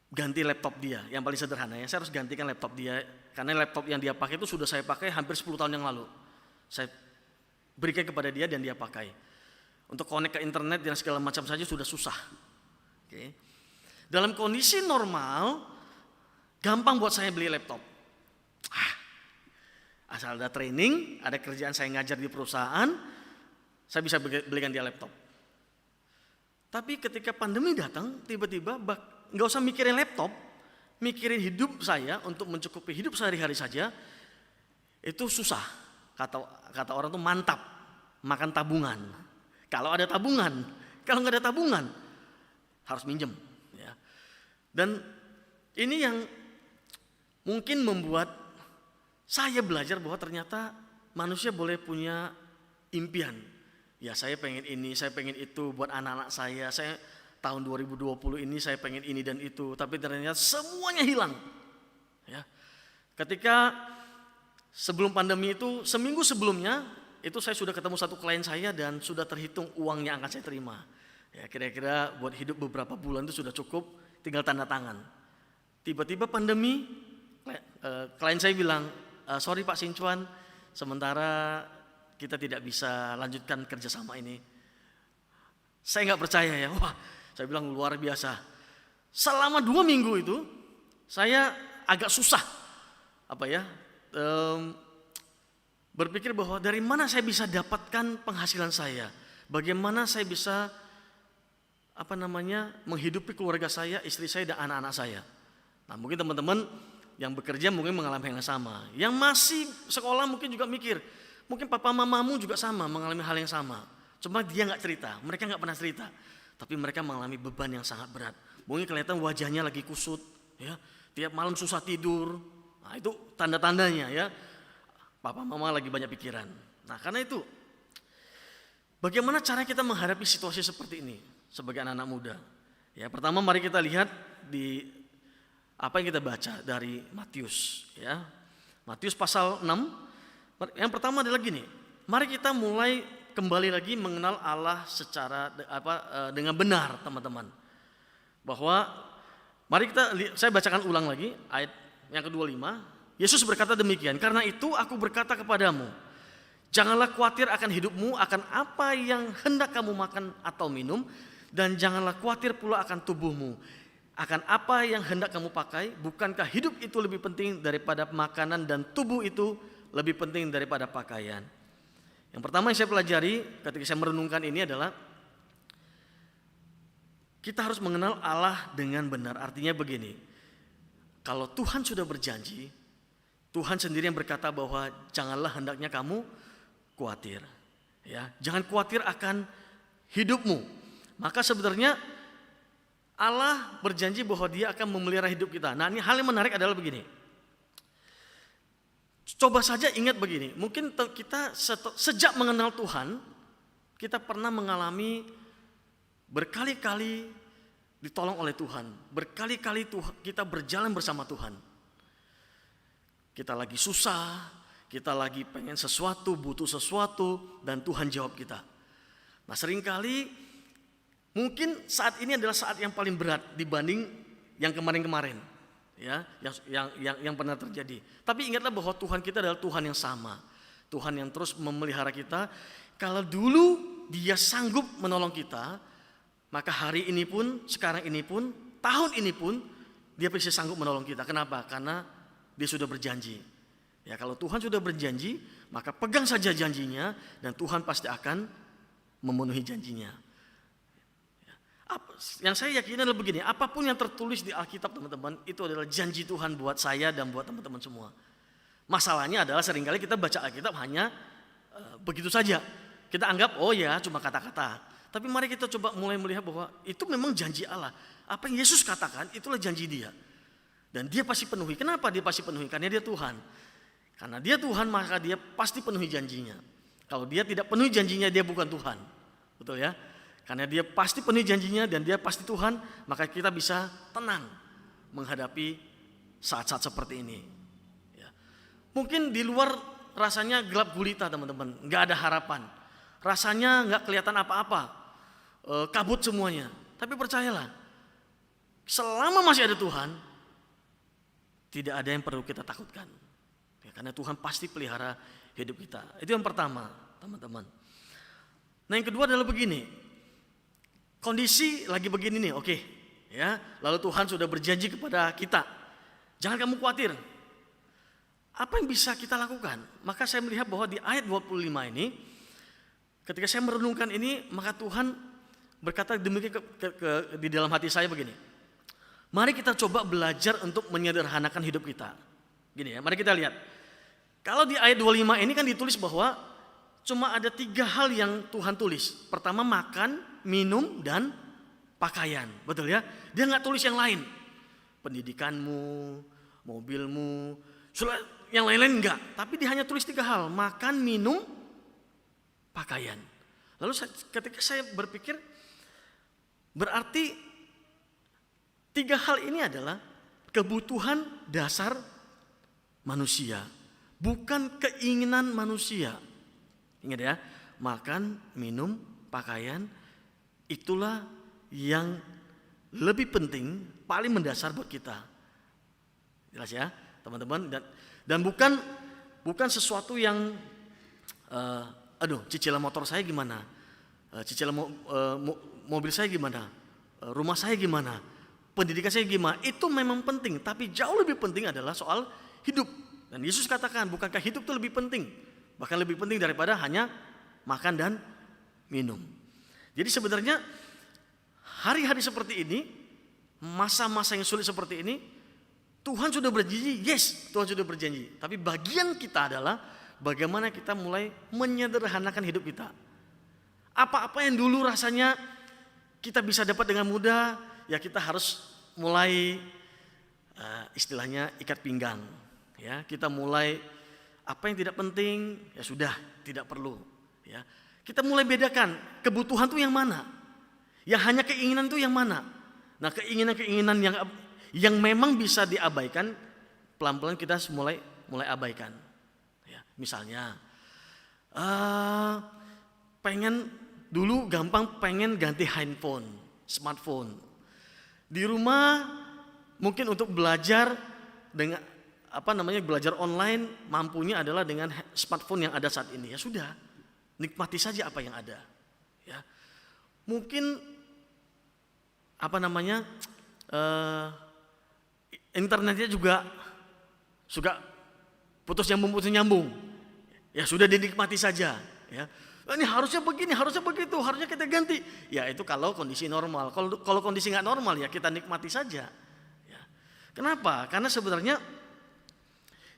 ganti laptop dia. Yang paling sederhana ya, saya harus gantikan laptop dia. Karena laptop yang dia pakai itu sudah saya pakai hampir 10 tahun yang lalu. Saya berikan kepada dia dan dia pakai. Untuk connect ke internet dan segala macam saja sudah susah. Oke. Dalam kondisi normal, gampang buat saya beli laptop. Asal ada training, ada kerjaan saya ngajar di perusahaan, saya bisa belikan dia laptop. Tapi ketika pandemi datang, tiba-tiba nggak usah mikirin laptop, mikirin hidup saya untuk mencukupi hidup sehari-hari saja, itu susah. Kata orang tuh mantap, makan tabungan. Kalau ada tabungan, kalau nggak ada tabungan, harus minjem. Ya. Dan ini yang mungkin membuat saya belajar bahwa ternyata manusia boleh punya impian. Ya, saya pengen ini, saya pengen itu buat anak-anak saya tahun 2020 ini saya pengen ini dan itu, tapi ternyata semuanya hilang. Ya. Ketika sebelum pandemi itu, seminggu sebelumnya, itu saya sudah ketemu satu klien saya dan sudah terhitung uang yang akan saya terima. Ya, kira-kira buat hidup beberapa bulan itu sudah cukup, tinggal tanda tangan. Tiba-tiba pandemi, klien saya bilang, sorry Pak Sincuan, sementara kita tidak bisa lanjutkan kerjasama ini. Saya nggak percaya ya, wah, saya bilang luar biasa. Selama 2 minggu itu, saya agak susah, berpikir bahwa dari mana saya bisa dapatkan penghasilan saya, bagaimana saya bisa menghidupi keluarga saya, istri saya dan anak-anak saya. Nah, mungkin teman-teman yang bekerja mungkin mengalami hal yang sama. Yang masih sekolah mungkin juga mikir, mungkin papa mamamu juga sama, mengalami hal yang sama. Cuma dia nggak cerita, mereka nggak pernah cerita. Tapi mereka mengalami beban yang sangat berat. Mungkin kelihatan wajahnya lagi kusut, ya, tiap malam susah tidur. Nah, itu tanda-tandanya ya, papa mama lagi banyak pikiran. Nah, karena itu, bagaimana cara kita menghadapi situasi seperti ini sebagai anak-anak muda? Ya, pertama mari kita lihat di apa yang kita baca dari Matius. Ya, Matius pasal 6. Yang pertama adalah gini, mari kita mulai kembali lagi mengenal Allah secara dengan benar, teman-teman. Bahwa mari saya bacakan ulang lagi ayat yang ke-25. Yesus berkata demikian, karena itu aku berkata kepadamu, janganlah khawatir akan hidupmu, akan apa yang hendak kamu makan atau minum, dan janganlah khawatir pula akan tubuhmu, akan apa yang hendak kamu pakai. Bukankah hidup itu lebih penting daripada makanan dan tubuh itu lebih penting daripada pakaian? Yang pertama yang saya pelajari ketika saya merenungkan ini adalah kita harus mengenal Allah dengan benar. Artinya begini, kalau Tuhan sudah berjanji, Tuhan sendiri yang berkata bahwa janganlah hendaknya kamu khawatir. Ya, jangan khawatir akan hidupmu. Maka sebenarnya Allah berjanji bahwa Dia akan memelihara hidup kita. Nah, ini hal yang menarik adalah begini. Coba saja ingat begini, mungkin kita sejak mengenal Tuhan, kita pernah mengalami berkali-kali ditolong oleh Tuhan. Berkali-kali kita berjalan bersama Tuhan. Kita lagi susah, kita lagi pengen sesuatu, butuh sesuatu, dan Tuhan jawab kita. Nah, seringkali mungkin saat ini adalah saat yang paling berat dibanding yang kemarin-kemarin. Ya, yang pernah terjadi. Tapi ingatlah bahwa Tuhan kita adalah Tuhan yang sama. Tuhan yang terus memelihara kita. Kalau dulu Dia sanggup menolong kita, maka hari ini pun, sekarang ini pun, tahun ini pun Dia pasti sanggup menolong kita. Kenapa? Karena Dia sudah berjanji. Ya, kalau Tuhan sudah berjanji, maka pegang saja janjinya dan Tuhan pasti akan memenuhi janjinya. Yang saya yakini adalah begini, apapun yang tertulis di Alkitab, teman-teman, itu adalah janji Tuhan buat saya dan buat teman-teman semua. Masalahnya adalah seringkali kita baca Alkitab hanya begitu saja. Kita anggap, oh ya, cuma kata-kata. Tapi mari kita coba mulai melihat bahwa itu memang janji Allah. Apa yang Yesus katakan, itulah janji Dia. Dan Dia pasti penuhi. Kenapa Dia pasti penuhi? Karena Dia Tuhan. Karena Dia Tuhan, maka Dia pasti penuhi janjinya. Kalau Dia tidak penuhi janjinya, Dia bukan Tuhan. Betul ya? Karena Dia pasti penuhi janjinya dan Dia pasti Tuhan, maka kita bisa tenang menghadapi saat-saat seperti ini. Ya. Mungkin di luar rasanya gelap gulita, teman-teman, nggak ada harapan, rasanya nggak kelihatan apa-apa, kabut semuanya. Tapi percayalah, selama masih ada Tuhan, tidak ada yang perlu kita takutkan. Ya, karena Tuhan pasti pelihara hidup kita. Itu yang pertama, teman-teman. Nah, yang kedua adalah begini. Kondisi lagi begini nih, oke, ya. Lalu Tuhan sudah berjanji kepada kita, jangan kamu khawatir. Apa yang bisa kita lakukan? Maka saya melihat bahwa di ayat 25 ini, ketika saya merenungkan ini, maka Tuhan berkata demikian di dalam hati saya begini. Mari kita coba belajar untuk menyederhanakan hidup kita. Gini ya, mari kita lihat. Kalau di ayat 25 ini kan ditulis bahwa cuma ada 3 hal yang Tuhan tulis. Pertama, makan, minum, dan pakaian. Betul ya? Dia nggak tulis yang lain. Pendidikanmu, mobilmu, yang lain-lain enggak. Tapi dia hanya tulis 3 hal. Makan, minum, pakaian. Lalu ketika saya berpikir, Berarti 3 hal ini adalah kebutuhan dasar manusia, bukan keinginan manusia. Ingat ya, makan, minum, pakaian, itulah yang lebih penting, paling mendasar buat kita. Jelas ya, teman-teman. Dan bukan sesuatu yang cicilan motor saya gimana, cicilan mobil saya gimana, rumah saya gimana, pendidikan saya gimana. Itu memang penting, tapi jauh lebih penting adalah soal hidup. Dan Yesus katakan, bukankah hidup itu lebih penting, bahkan lebih penting daripada hanya makan dan minum. Jadi sebenarnya hari-hari seperti ini, masa-masa yang sulit seperti ini, Tuhan sudah berjanji, yes, Tuhan sudah berjanji. Tapi bagian kita adalah bagaimana kita mulai menyederhanakan hidup kita. Apa-apa yang dulu rasanya kita bisa dapat dengan mudah, ya kita harus mulai istilahnya ikat pinggang. Ya, kita mulai apa yang tidak penting, ya sudah, tidak perlu. Ya, kita mulai bedakan kebutuhan itu yang mana, yang hanya keinginan itu yang mana. Nah, keinginan-keinginan yang memang bisa diabaikan, pelan-pelan kita mulai abaikan. Ya, misalnya, dulu gampang pengen ganti handphone, smartphone. Di rumah mungkin untuk belajar dengan belajar online, mampunya adalah dengan smartphone yang ada saat ini. Ya sudah, nikmati saja apa yang ada. Ya, mungkin internetnya juga suka putus nyambung. Ya sudah, dinikmati saja. Ya, ini harusnya begini, harusnya begitu, harusnya kita ganti. Ya itu kalau kondisi normal. Kalau kondisi nggak normal, ya kita nikmati saja. Ya. Kenapa? Karena sebenarnya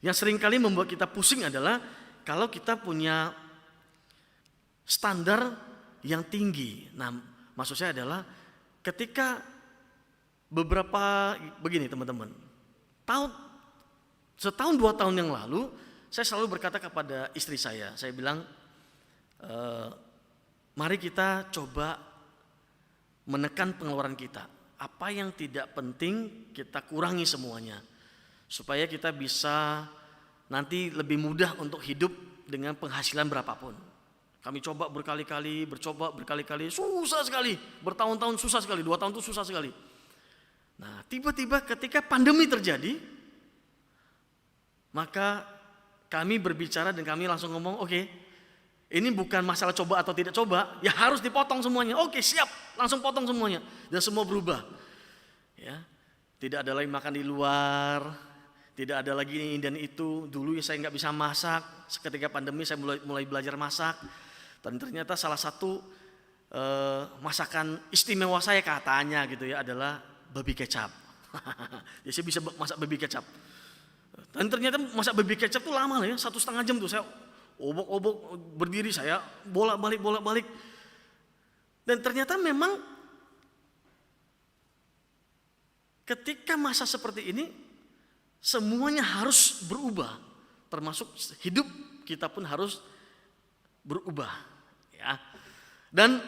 yang seringkali membuat kita pusing adalah kalau kita punya standar yang tinggi. Nah, maksud saya adalah ketika begini teman-teman, setahun 2 tahun yang lalu, saya selalu berkata kepada istri saya bilang, mari kita coba menekan pengeluaran kita. Apa yang tidak penting kita kurangi semuanya, supaya kita bisa nanti lebih mudah untuk hidup dengan penghasilan berapapun. Kami coba berkali-kali, susah sekali, bertahun-tahun susah sekali, 2 tahun itu susah sekali. Nah, tiba-tiba ketika pandemi terjadi, maka kami berbicara dan kami langsung ngomong, oke, ini bukan masalah coba atau tidak coba, ya harus dipotong semuanya. Oke, siap, langsung potong semuanya, dan semua berubah. Ya, tidak ada lagi makan di luar, tidak ada lagi ini dan itu. Dulu saya nggak bisa masak, ketika pandemi saya mulai belajar masak. Dan ternyata salah satu masakan istimewa saya katanya gitu ya adalah babi kecap. Jadi saya bisa masak babi kecap. Dan ternyata masak babi kecap tuh lama ya, 1,5 jam tuh saya obok-obok berdiri, saya bolak-balik. Dan ternyata memang ketika masa seperti ini semuanya harus berubah, termasuk hidup kita pun harus berubah, ya. Dan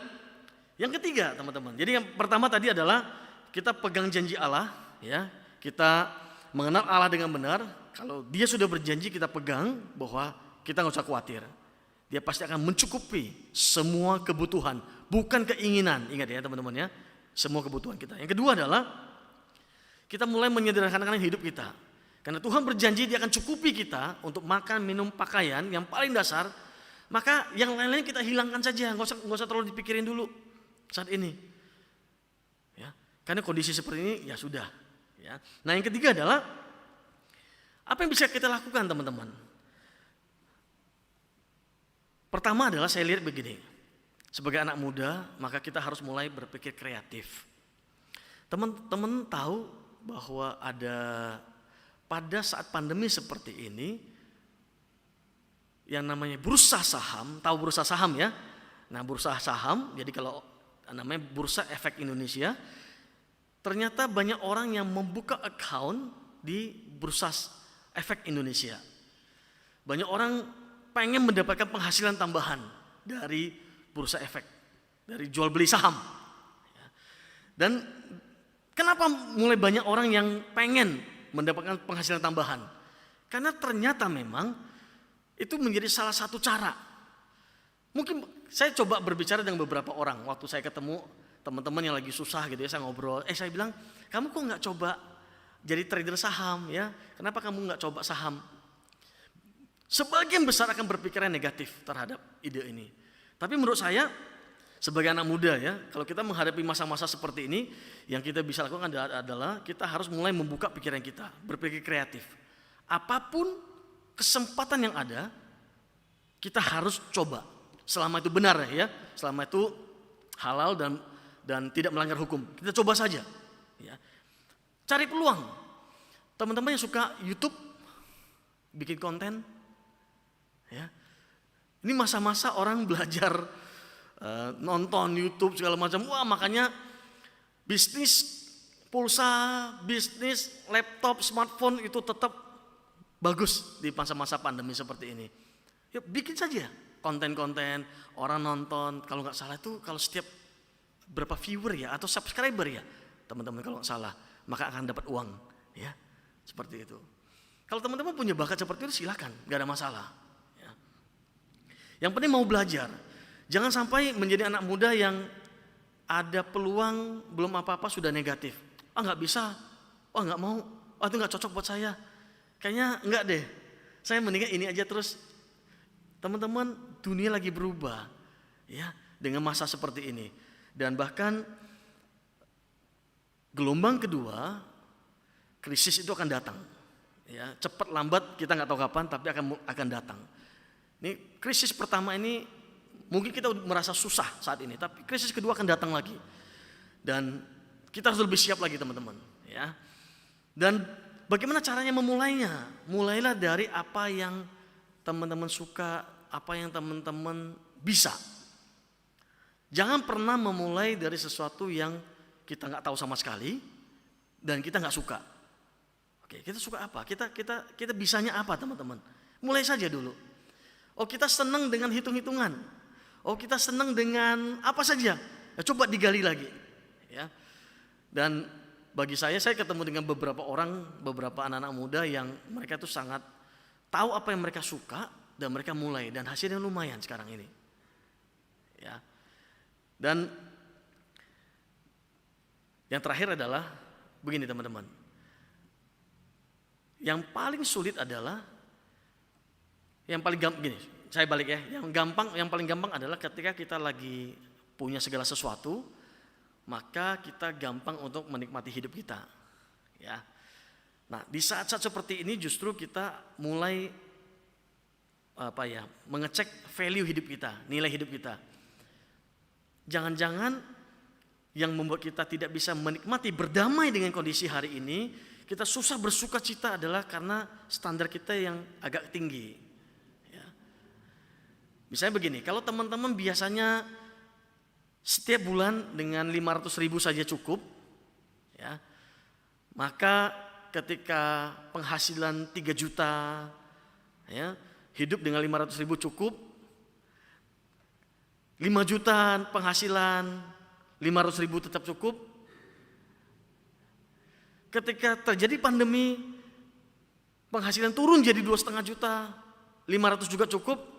yang ketiga, teman-teman. Jadi yang pertama tadi adalah kita pegang janji Allah, ya. Kita mengenal Allah dengan benar. Kalau Dia sudah berjanji, kita pegang bahwa kita nggak usah khawatir. Dia pasti akan mencukupi semua kebutuhan, bukan keinginan. Ingat ya, teman-teman ya, semua kebutuhan kita. Yang kedua adalah kita mulai menyederhanakan hidup kita. Karena Tuhan berjanji Dia akan cukupi kita untuk makan, minum, pakaian yang paling dasar. Maka yang lain-lain kita hilangkan saja, nggak usah terlalu dipikirin dulu saat ini. Ya, karena kondisi seperti ini ya sudah. Ya. Nah, yang ketiga adalah apa yang bisa kita lakukan, teman-teman? Pertama adalah saya lihat begini. Sebagai anak muda, maka kita harus mulai berpikir kreatif. Teman-teman tahu bahwa pada saat pandemi seperti ini yang namanya bursa saham, tahu bursa saham ya? Nah, bursa saham, jadi kalau namanya Bursa Efek Indonesia, ternyata banyak orang yang membuka account di Bursa Efek Indonesia. Banyak orang pengen mendapatkan penghasilan tambahan dari Bursa Efek, dari jual beli saham. Dan kenapa mulai banyak orang yang pengen mendapatkan penghasilan tambahan? Karena ternyata memang itu menjadi salah satu cara. Mungkin saya coba berbicara dengan beberapa orang waktu saya ketemu teman-teman yang lagi susah gitu ya, saya ngobrol. Saya bilang, kamu kok nggak coba jadi trader saham ya? Kenapa kamu nggak coba saham? Sebagian besar akan berpikiran negatif terhadap ide ini. Tapi menurut saya, sebagai anak muda ya, kalau kita menghadapi masa-masa seperti ini, yang kita bisa lakukan adalah kita harus mulai membuka pikiran kita, berpikir kreatif. Apapun kesempatan yang ada, kita harus coba. Selama itu benar ya, selama itu halal dan tidak melanggar hukum, kita coba saja. Ya. Cari peluang. Teman-teman yang suka YouTube, bikin konten, ya. Ini masa-masa orang belajar nonton YouTube segala macam. Wah, makanya bisnis pulsa, bisnis laptop, smartphone itu tetap bagus di masa-masa pandemi seperti ini. Ya, bikin saja konten-konten, orang nonton. Kalau nggak salah itu kalau setiap berapa viewer ya atau subscriber ya, teman-teman kalau nggak salah, maka akan dapat uang. Ya, seperti itu. Kalau teman-teman punya bakat seperti itu silakan, nggak ada masalah. Ya. Yang penting mau belajar. Jangan sampai menjadi anak muda yang ada peluang belum apa-apa sudah negatif. Nggak bisa, nggak mau, itu nggak cocok buat saya. Kayaknya nggak deh, saya mendingan ini aja terus. Teman-teman, dunia lagi berubah ya dengan masa seperti ini. Dan bahkan gelombang kedua, krisis itu akan datang. Ya, cepat lambat kita nggak tahu kapan, tapi akan datang. Ini krisis pertama ini mungkin kita merasa susah saat ini, tapi krisis kedua akan datang lagi. Dan kita harus lebih siap lagi teman-teman. Ya. Dan bagaimana caranya memulainya? Mulailah dari apa yang teman-teman suka, apa yang teman-teman bisa. Jangan pernah memulai dari sesuatu yang kita nggak tahu sama sekali dan kita nggak suka. Oke, kita suka apa? Kita bisanya apa teman-teman? Mulai saja dulu. Kita senang dengan hitung-hitungan. Kita senang dengan apa saja. Ya, coba digali lagi. Ya. Dan bagi saya ketemu dengan beberapa orang, beberapa anak-anak muda yang mereka tuh sangat tahu apa yang mereka suka dan mereka mulai dan hasilnya lumayan sekarang ini. Ya. Dan yang terakhir adalah begini teman-teman. Yang paling sulit adalah yang paling gampang gini. Saya balik ya, yang paling gampang adalah ketika kita lagi punya segala sesuatu, maka kita gampang untuk menikmati hidup kita. Ya. Nah, di saat-saat seperti ini justru kita mulai mengecek value hidup kita, nilai hidup kita. Jangan-jangan yang membuat kita tidak bisa menikmati berdamai dengan kondisi hari ini, kita susah bersuka cita adalah karena standar kita yang agak tinggi. Misalnya begini, kalau teman-teman biasanya setiap bulan dengan 500.000 saja cukup, ya, maka ketika penghasilan 3 juta, ya, hidup dengan 500.000 cukup, 5 juta penghasilan, 500.000 tetap cukup. Ketika terjadi pandemi, penghasilan turun jadi 2,5 juta, 500 juga cukup.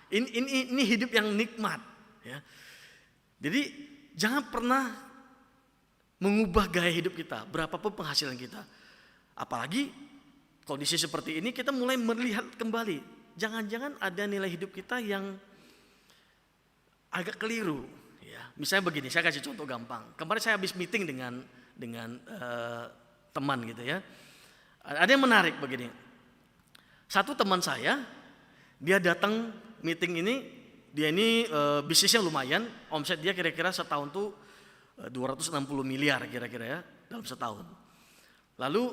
Ini hidup yang nikmat. Ya. Jadi jangan pernah mengubah gaya hidup kita, berapapun penghasilan kita. Apalagi kondisi seperti ini kita mulai melihat kembali. Jangan-jangan ada nilai hidup kita yang agak keliru. Ya. Misalnya begini, saya kasih contoh gampang. Kemarin saya habis meeting dengan teman gitu ya. Ada yang menarik begini. Satu teman saya, dia datang meeting ini, dia ini bisnisnya lumayan, omset dia kira-kira setahun tuh 260 miliar kira-kira ya dalam setahun. Lalu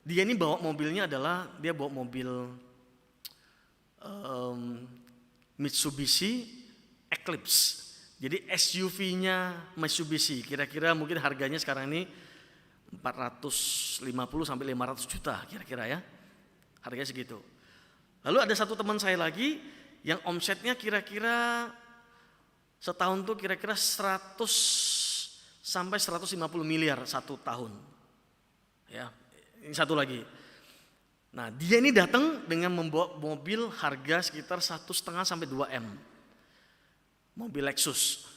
dia ini bawa mobilnya adalah dia bawa mobil Mitsubishi Eclipse. Jadi SUV-nya Mitsubishi, kira-kira mungkin harganya sekarang ini 450 sampai 500 juta kira-kira ya. Harganya segitu. Lalu ada satu teman saya lagi yang omsetnya kira-kira setahun tuh kira-kira 100 sampai 150 miliar satu tahun. Ya, ini satu lagi. Nah, dia ini datang dengan membawa mobil harga sekitar 1,5 sampai 2 M. Mobil Lexus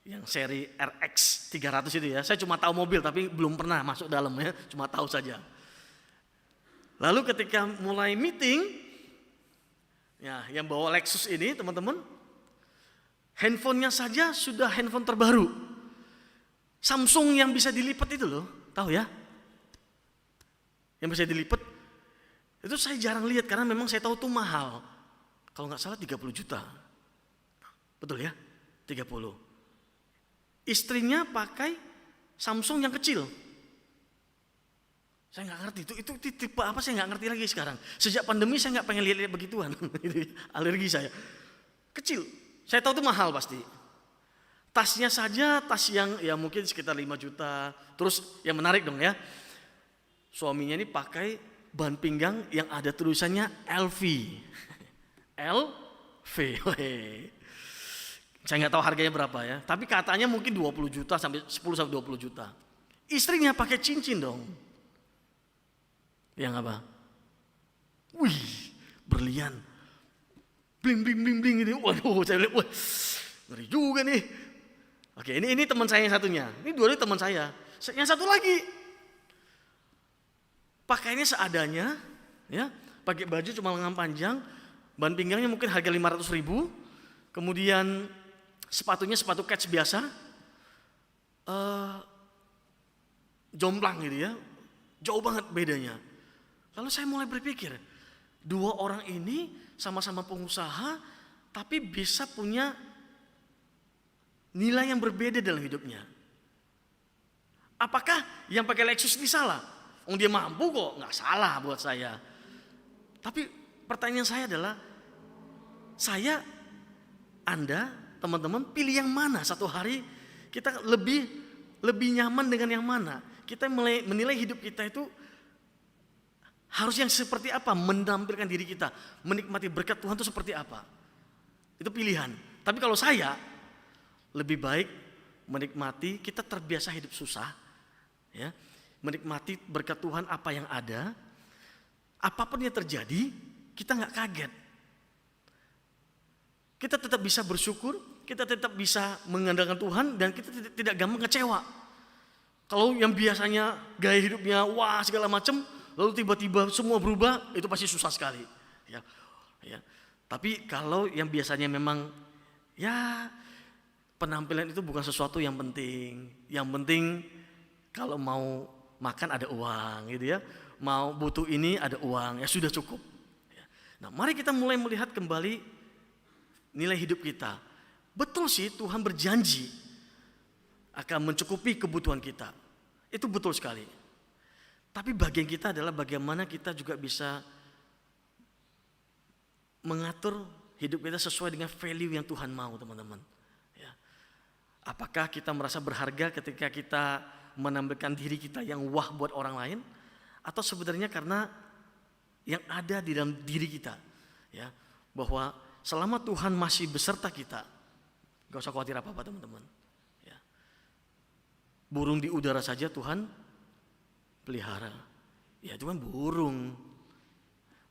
yang seri RX 300 itu ya. Saya cuma tahu mobil tapi belum pernah masuk dalamnya, cuma tahu saja. Lalu ketika mulai meeting, ya, yang bawa Lexus ini teman-teman, handphonenya saja sudah handphone terbaru. Samsung yang bisa dilipat itu loh, tahu ya? Yang bisa dilipat, itu saya jarang lihat karena memang saya tahu itu mahal. Kalau nggak salah 30 juta. Betul ya? 30. Istrinya pakai Samsung yang kecil. Saya nggak ngerti itu tipe apa, saya nggak ngerti lagi sekarang. Sejak pandemi saya nggak pengen lihat-lihat begituan. Alergi saya. Kecil. Saya tahu itu mahal pasti. Tasnya saja tas yang ya mungkin sekitar 5 juta. Terus yang menarik dong ya. Suaminya ini pakai ban pinggang yang ada tulisannya LV. LV. Saya nggak tahu harganya berapa ya. Tapi katanya mungkin 20 juta sampai 10 sampai 20 juta. Istrinya pakai cincin dong. Yang apa? Wih, berlian. Bling bling bling bling ini. Waduh, saya lihat, wah, ngeri juga nih. Oke, ini teman saya yang satunya. Ini dua teman saya. Yang satu lagi pakainya seadanya, ya, pakai baju cuma lengan panjang, ban pinggangnya mungkin harga 500.000, kemudian sepatunya sepatu kets biasa, jomplang gitu ya, jauh banget bedanya. Lalu saya mulai berpikir, dua orang ini sama-sama pengusaha, tapi bisa punya nilai yang berbeda dalam hidupnya. Apakah yang pakai Lexus ini salah? Dia mampu kok, nggak salah buat saya. Tapi pertanyaan saya adalah, Anda, teman-teman, pilih yang mana? Satu hari kita lebih nyaman dengan yang mana? Kita menilai hidup kita itu harus yang seperti apa? Menampilkan diri kita, menikmati berkat Tuhan itu seperti apa? Itu pilihan. Tapi kalau saya lebih baik menikmati, kita terbiasa hidup susah, ya, menikmati berkat Tuhan apa yang ada, apapun yang terjadi, kita nggak kaget. Kita tetap bisa bersyukur, kita tetap bisa mengandalkan Tuhan, dan kita tidak gampang kecewa. Kalau yang biasanya gaya hidupnya wah segala macam, lalu tiba-tiba semua berubah, itu pasti susah sekali. Ya. Tapi kalau yang biasanya memang ya penampilan itu bukan sesuatu yang penting. Yang penting kalau mau makan ada uang, gitu ya. Mau butuh ini ada uang, ya sudah cukup. Nah, mari kita mulai melihat kembali nilai hidup kita. Betul sih Tuhan berjanji akan mencukupi kebutuhan kita. Itu betul sekali. Tapi bagian kita adalah bagaimana kita juga bisa mengatur hidup kita sesuai dengan value yang Tuhan mau, teman-teman. Ya. Apakah kita merasa berharga ketika kita menampilkan diri kita yang wah buat orang lain? Atau sebenarnya karena yang ada di dalam diri kita, ya, bahwa selama Tuhan masih beserta kita, gak usah khawatir apa-apa, teman-teman. Ya. Burung di udara saja Tuhan pelihara. Ya itu kan burung.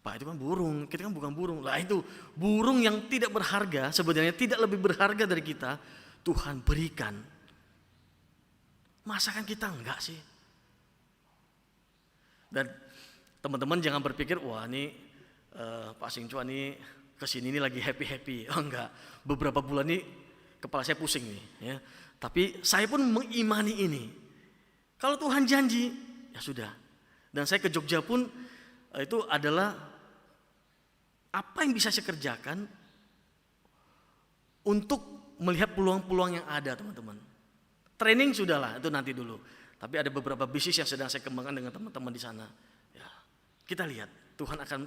Pak, itu kan burung, kita kan bukan burung. Lah itu burung yang tidak berharga, sebenarnya tidak lebih berharga dari kita, Tuhan berikan. Masa kan kita enggak sih? Dan teman-teman jangan berpikir, wah ini Pak Singcua ini kesini ini lagi happy-happy. Oh enggak, beberapa bulan ini kepala saya pusing nih. Ya. Tapi saya pun mengimani ini. Kalau Tuhan janji, ya sudah. Dan saya ke Jogja pun itu adalah apa yang bisa saya kerjakan untuk melihat peluang-peluang yang ada, teman-teman. Training sudahlah, itu nanti dulu. Tapi ada beberapa bisnis yang sedang saya kembangkan dengan teman-teman di sana. Ya, kita lihat Tuhan akan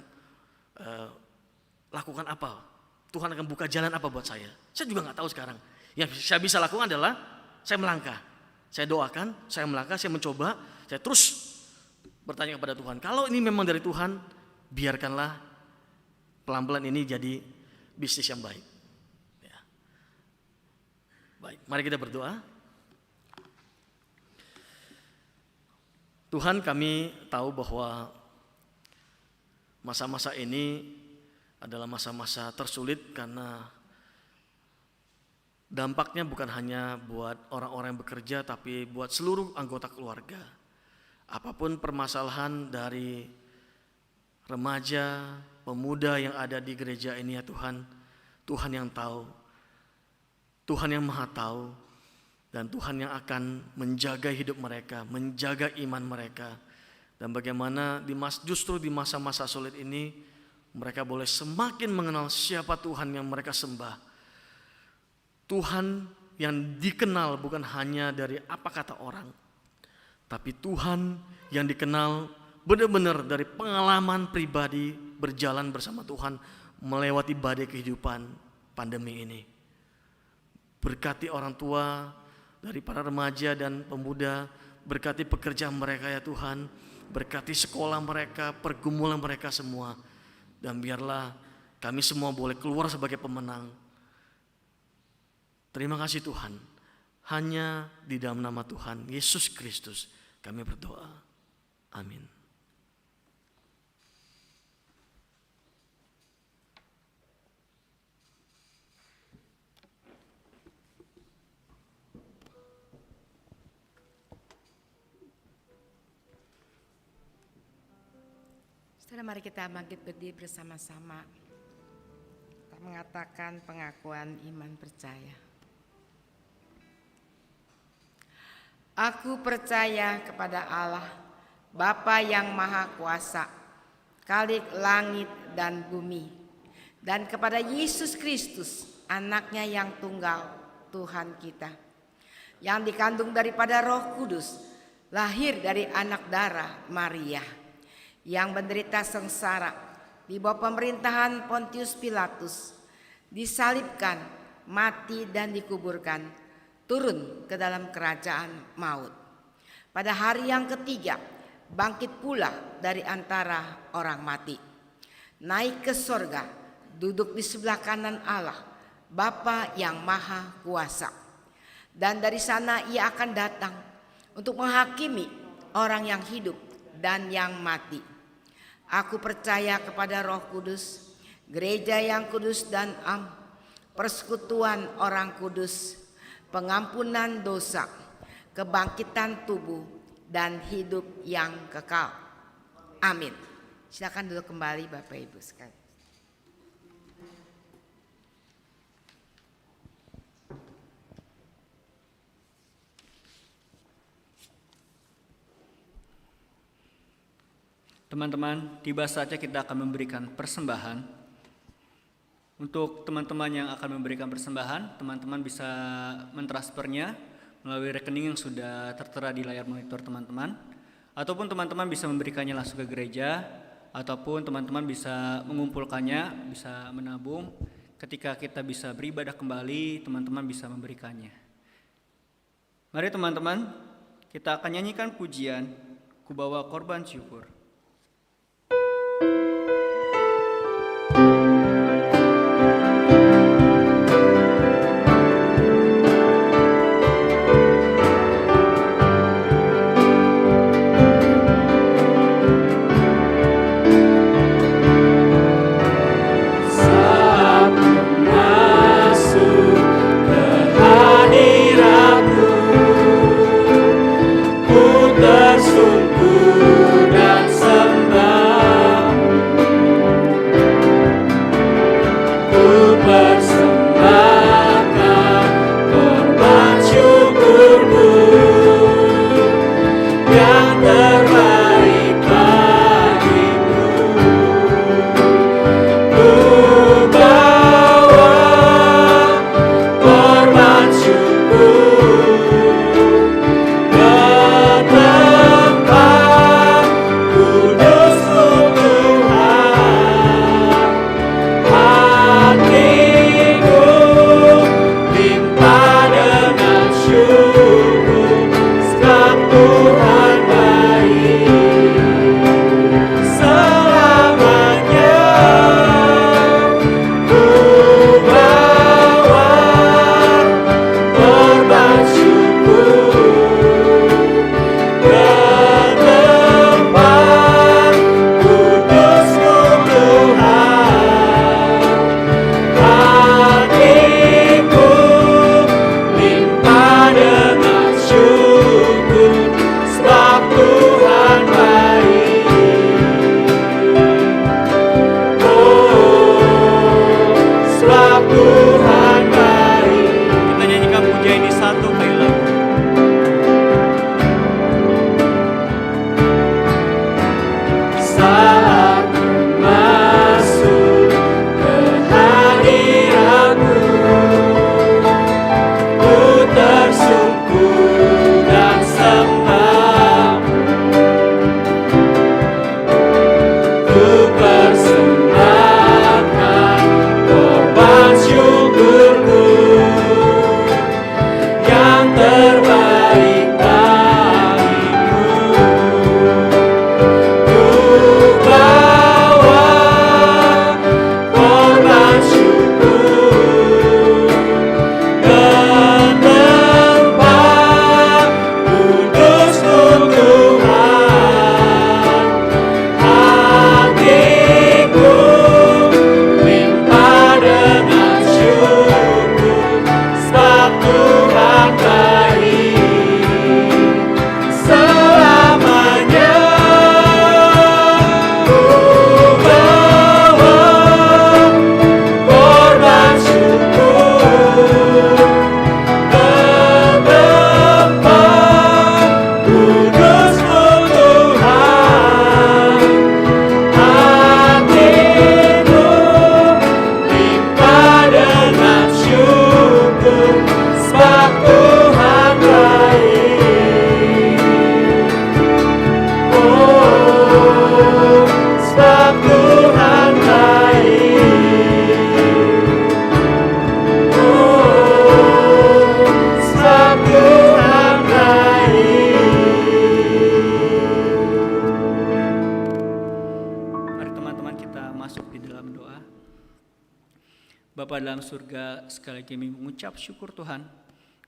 lakukan apa. Tuhan akan buka jalan apa buat saya. Saya juga nggak tahu sekarang. Yang saya bisa lakukan adalah saya melangkah. Saya doakan, saya melangkah, saya mencoba, saya terus bertanya kepada Tuhan. Kalau ini memang dari Tuhan, biarkanlah pelan-pelan ini jadi bisnis yang baik. Ya. Baik, mari kita berdoa. Tuhan, kami tahu bahwa masa-masa ini adalah masa-masa tersulit karena dampaknya bukan hanya buat orang-orang yang bekerja, tapi buat seluruh anggota keluarga. Apapun permasalahan dari remaja, pemuda yang ada di gereja ini ya Tuhan, Tuhan yang tahu, Tuhan yang maha tahu, dan Tuhan yang akan menjaga hidup mereka, menjaga iman mereka. Dan bagaimana justru di masa-masa sulit ini mereka boleh semakin mengenal siapa Tuhan yang mereka sembah. Tuhan yang dikenal bukan hanya dari apa kata orang, tapi Tuhan yang dikenal benar-benar dari pengalaman pribadi berjalan bersama Tuhan melewati badai kehidupan pandemi ini. Berkati orang tua, dari para remaja dan pemuda, berkati pekerjaan mereka ya Tuhan, berkati sekolah mereka, pergumulan mereka semua, dan biarlah kami semua boleh keluar sebagai pemenang. Terima kasih Tuhan, hanya di dalam nama Tuhan Yesus Kristus kami berdoa, amin. Saudara, mari kita bangkit berdiri bersama-sama. Kita mengatakan pengakuan iman percaya. Aku percaya kepada Allah, Bapa yang Maha Kuasa, Khalik langit dan bumi, dan kepada Yesus Kristus, Anaknya yang tunggal, Tuhan kita, yang dikandung daripada Roh Kudus, lahir dari anak darah Maria, yang menderita sengsara di bawah pemerintahan Pontius Pilatus, disalibkan, mati dan dikuburkan, turun ke dalam kerajaan maut. Pada hari yang ketiga bangkit pula dari antara orang mati, naik ke sorga, duduk di sebelah kanan Allah, Bapa yang Maha Kuasa. Dan dari sana ia akan datang untuk menghakimi orang yang hidup dan yang mati. Aku percaya kepada Roh Kudus, gereja yang kudus dan am, persekutuan orang kudus, pengampunan dosa, kebangkitan tubuh, dan hidup yang kekal. Amin. Silakan duduk kembali Bapak Ibu sekalian. Teman-teman, tiba saatnya kita akan memberikan persembahan. Untuk teman-teman yang akan memberikan persembahan, teman-teman bisa mentransfernya melalui rekening yang sudah tertera di layar monitor teman-teman, ataupun teman-teman bisa memberikannya langsung ke gereja, ataupun teman-teman bisa mengumpulkannya, bisa menabung. Ketika kita bisa beribadah kembali, teman-teman bisa memberikannya. Mari teman-teman, kita akan nyanyikan pujian Ku Bawa Korban Syukur. Tersungkur dan Tuhan baik. Kita nyanyikan puja ini satu kali lagi. Saat ku masuk ke hadirat-Mu, ku tersungkur dan sembah. Ku persembahkan korban syukurku yang terbaik bagimu. Ku bawa korban syukur ke tempat kudus Tuhan. Hatiku limpah dengan syukur, sebab Tuhan baik selamanya. Ku bawa korban syukur ke tempat kudus-Mu Tuhan. Hatiku limpah dengan syukur, sebab Tuhan baik. Oh, sebab Tuhan baik. Oh, sebab Tuhan baik. Mari teman-teman kita masuk di dalam doa. Bapa dalam surga, sekali lagi kami mengucap syukur Tuhan,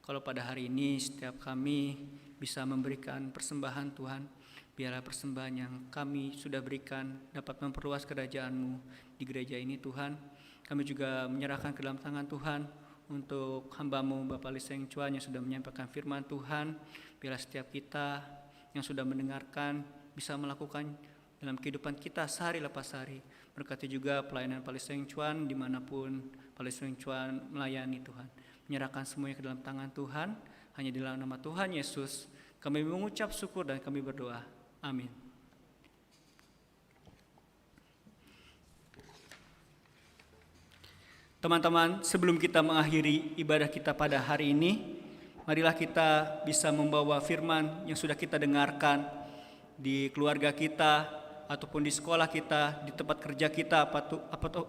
kalau pada hari ini setiap kami bisa memberikan persembahan Tuhan. Biarlah persembahan yang kami sudah berikan dapat memperluas kerajaan-Mu di gereja ini Tuhan. Kami juga menyerahkan ke dalam tangan Tuhan untuk hamba-Mu Bapak Liseng Chuan yang sudah menyampaikan firman Tuhan. Biarlah setiap kita yang sudah mendengarkan bisa melakukan dalam kehidupan kita sehari lepas hari. Berkati juga pelayanan Pak Liseng Chuan dimanapun Pak Liseng Chuan melayani Tuhan. Menyerahkan semuanya ke dalam tangan Tuhan. Hanya di dalam nama Tuhan Yesus kami mengucap syukur dan kami berdoa. Amin. Teman-teman, sebelum kita mengakhiri ibadah kita pada hari ini, marilah kita bisa membawa firman yang sudah kita dengarkan di keluarga kita, ataupun di sekolah kita, di tempat kerja kita,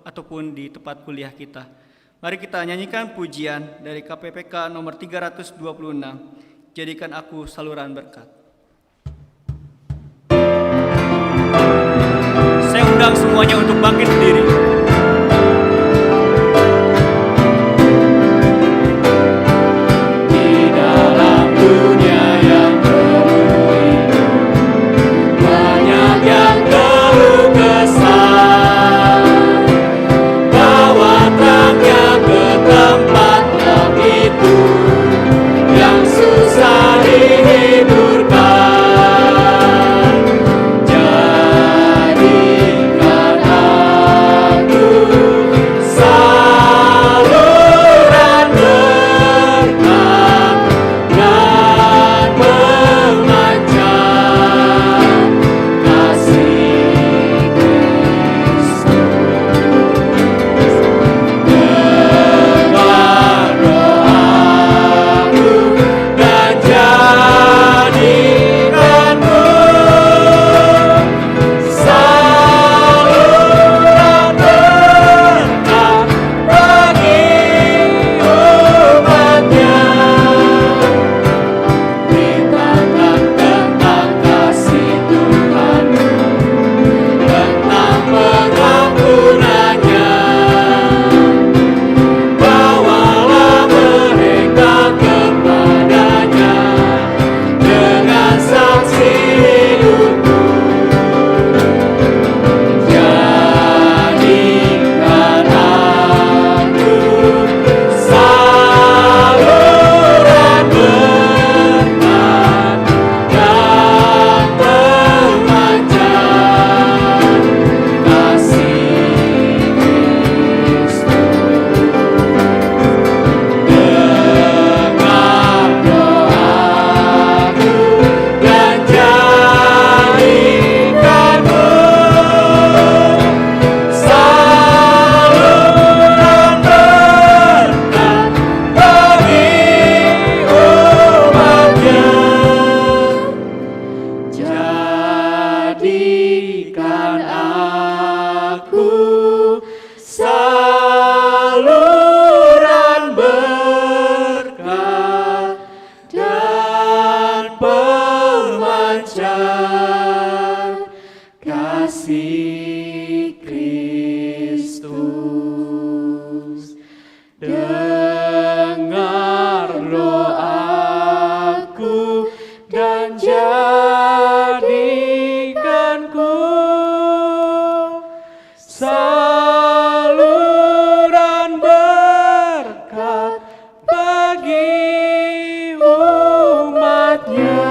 ataupun di tempat kuliah kita. Mari kita nyanyikan pujian dari KPPK nomor 326, Jadikan Aku Saluran Berkat. Saya undang semuanya untuk bangkit berdiri. Di dalam dunia yang penuh itu, banyak yang keluh kesah. Bawa terangnya ke tempat yang itu, yang susah dihidurkan. Jadikan dengar doaku dan jadikanku saluran berkat bagi umatnya.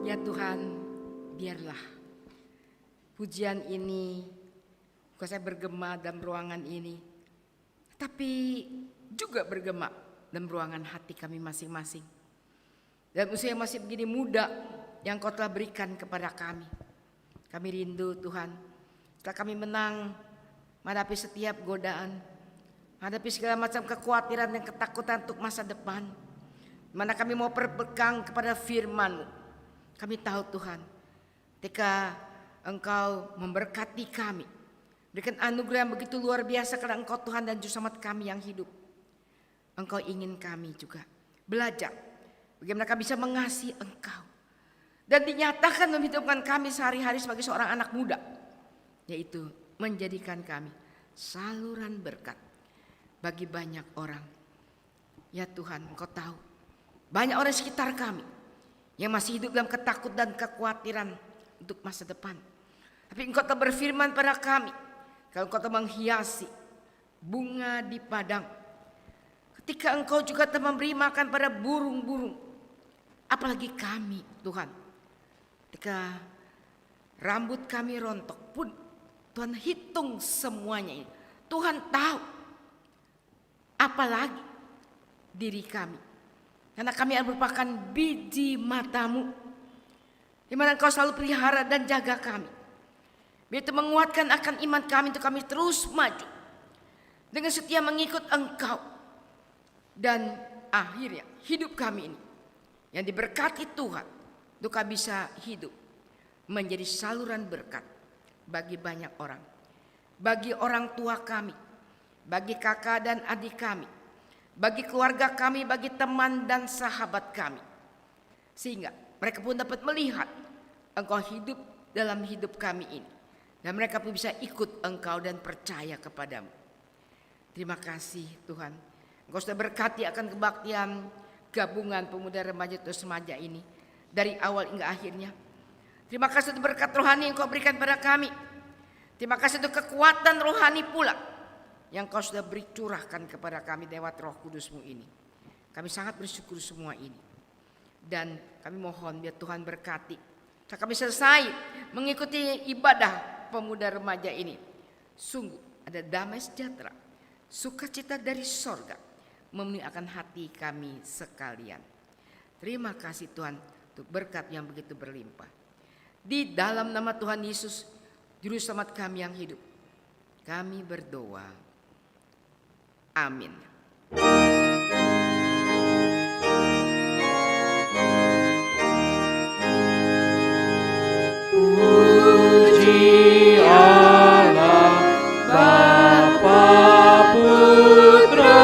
Ya Tuhan, biarlah pujian ini bukan saya bergema dalam ruangan ini, tapi juga bergema dalam ruangan hati kami masing-masing. Dan usia yang masih begini muda yang Kau telah berikan kepada kami. Kami rindu Tuhan, setelah kami menang menghadapi setiap godaan, menghadapi segala macam kekhawatiran dan ketakutan untuk masa depan, mana kami mau berpegang kepada firman-Mu. Kami tahu Tuhan, ketika Engkau memberkati kami, berikan anugerah yang begitu luar biasa karena Engkau Tuhan dan Juru Selamat kami yang hidup. Engkau ingin kami juga belajar bagaimana kami bisa mengasihi Engkau dan dinyatakan menghidupkan kami sehari-hari sebagai seorang anak muda, yaitu menjadikan kami saluran berkat bagi banyak orang. Ya Tuhan, Engkau tahu banyak orang sekitar kami yang masih hidup dalam ketakutan dan kekhawatiran untuk masa depan. Tapi Engkau telah berfirman pada kami, kalau Engkau telah menghiasi bunga di padang, ketika Engkau juga telah memberi makan pada burung-burung, apalagi kami Tuhan, ketika rambut kami rontok pun Tuhan hitung semuanya ini. Tuhan tahu apalagi diri kami, karena kami merupakan biji mata-Mu, di mana Engkau selalu pelihara dan jaga kami. Biar itu menguatkan akan iman kami untuk kami terus maju dengan setia mengikut Engkau. Dan akhirnya hidup kami ini yang diberkati Tuhan untuk kami bisa hidup menjadi saluran berkat bagi banyak orang, bagi orang tua kami, bagi kakak dan adik kami, bagi keluarga kami, bagi teman dan sahabat kami, sehingga mereka pun dapat melihat Engkau hidup dalam hidup kami ini, dan mereka pun bisa ikut Engkau dan percaya kepadamu. Terima kasih Tuhan, Engkau sudah berkati akan kebaktian gabungan pemuda remaja terus remaja ini dari awal hingga akhirnya. Terima kasih untuk berkat rohani yang Kau berikan pada kami. Terima kasih untuk kekuatan rohani pula yang Kau sudah beri curahkan kepada kami lewat Roh Kudus-Mu ini. Kami sangat bersyukur semua ini. Dan kami mohon biar Tuhan berkati. Setelah kami selesai mengikuti ibadah pemuda remaja ini, sungguh ada damai sejahtera, sukacita dari sorga memenuhi akan hati kami sekalian. Terima kasih Tuhan untuk berkat yang begitu berlimpah. Di dalam nama Tuhan Yesus, Juru Selamat kami yang hidup, kami berdoa. Amin. Puji Allah Bapa Putra,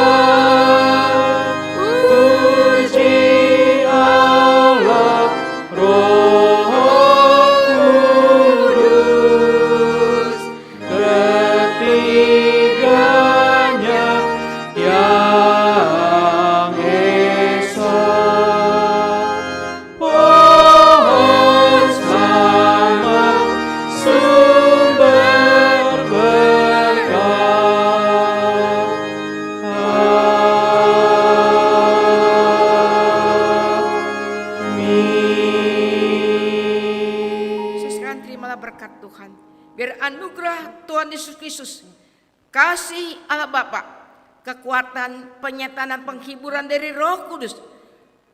puji Allah Roh Kudus, ketiganya yang esa. Pohon selamat, sumber berkat. Amin. Sekarang terimalah berkat Tuhan. Biar anugerah Tuhan Yesus Kristus, kasih Allah Bapa, kekuatan, penyertaan dan penghiburan dari Roh Kudus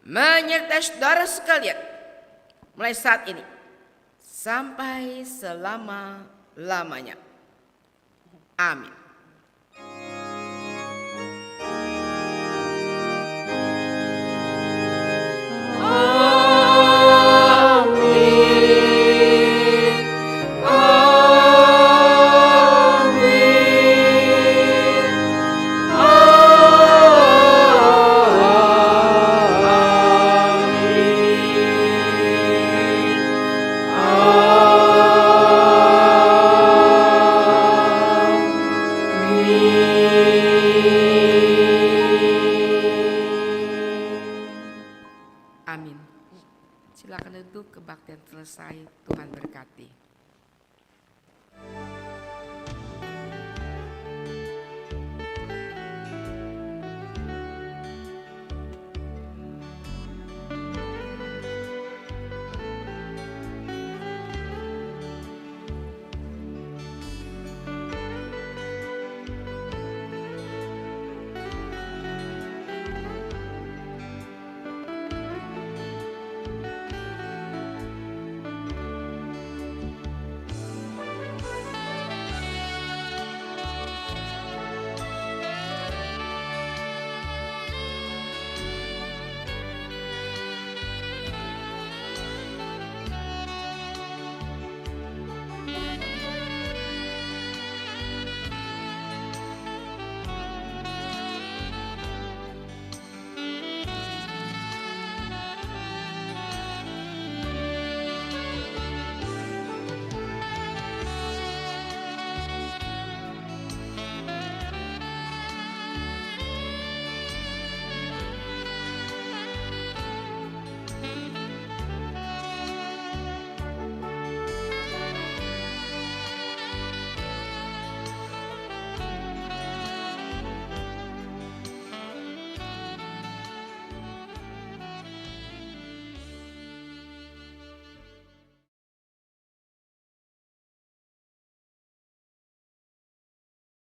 menyertai saudara sekalian mulai saat ini sampai selama-lamanya. Amin. kebaktian selesai. Tuhan berkati.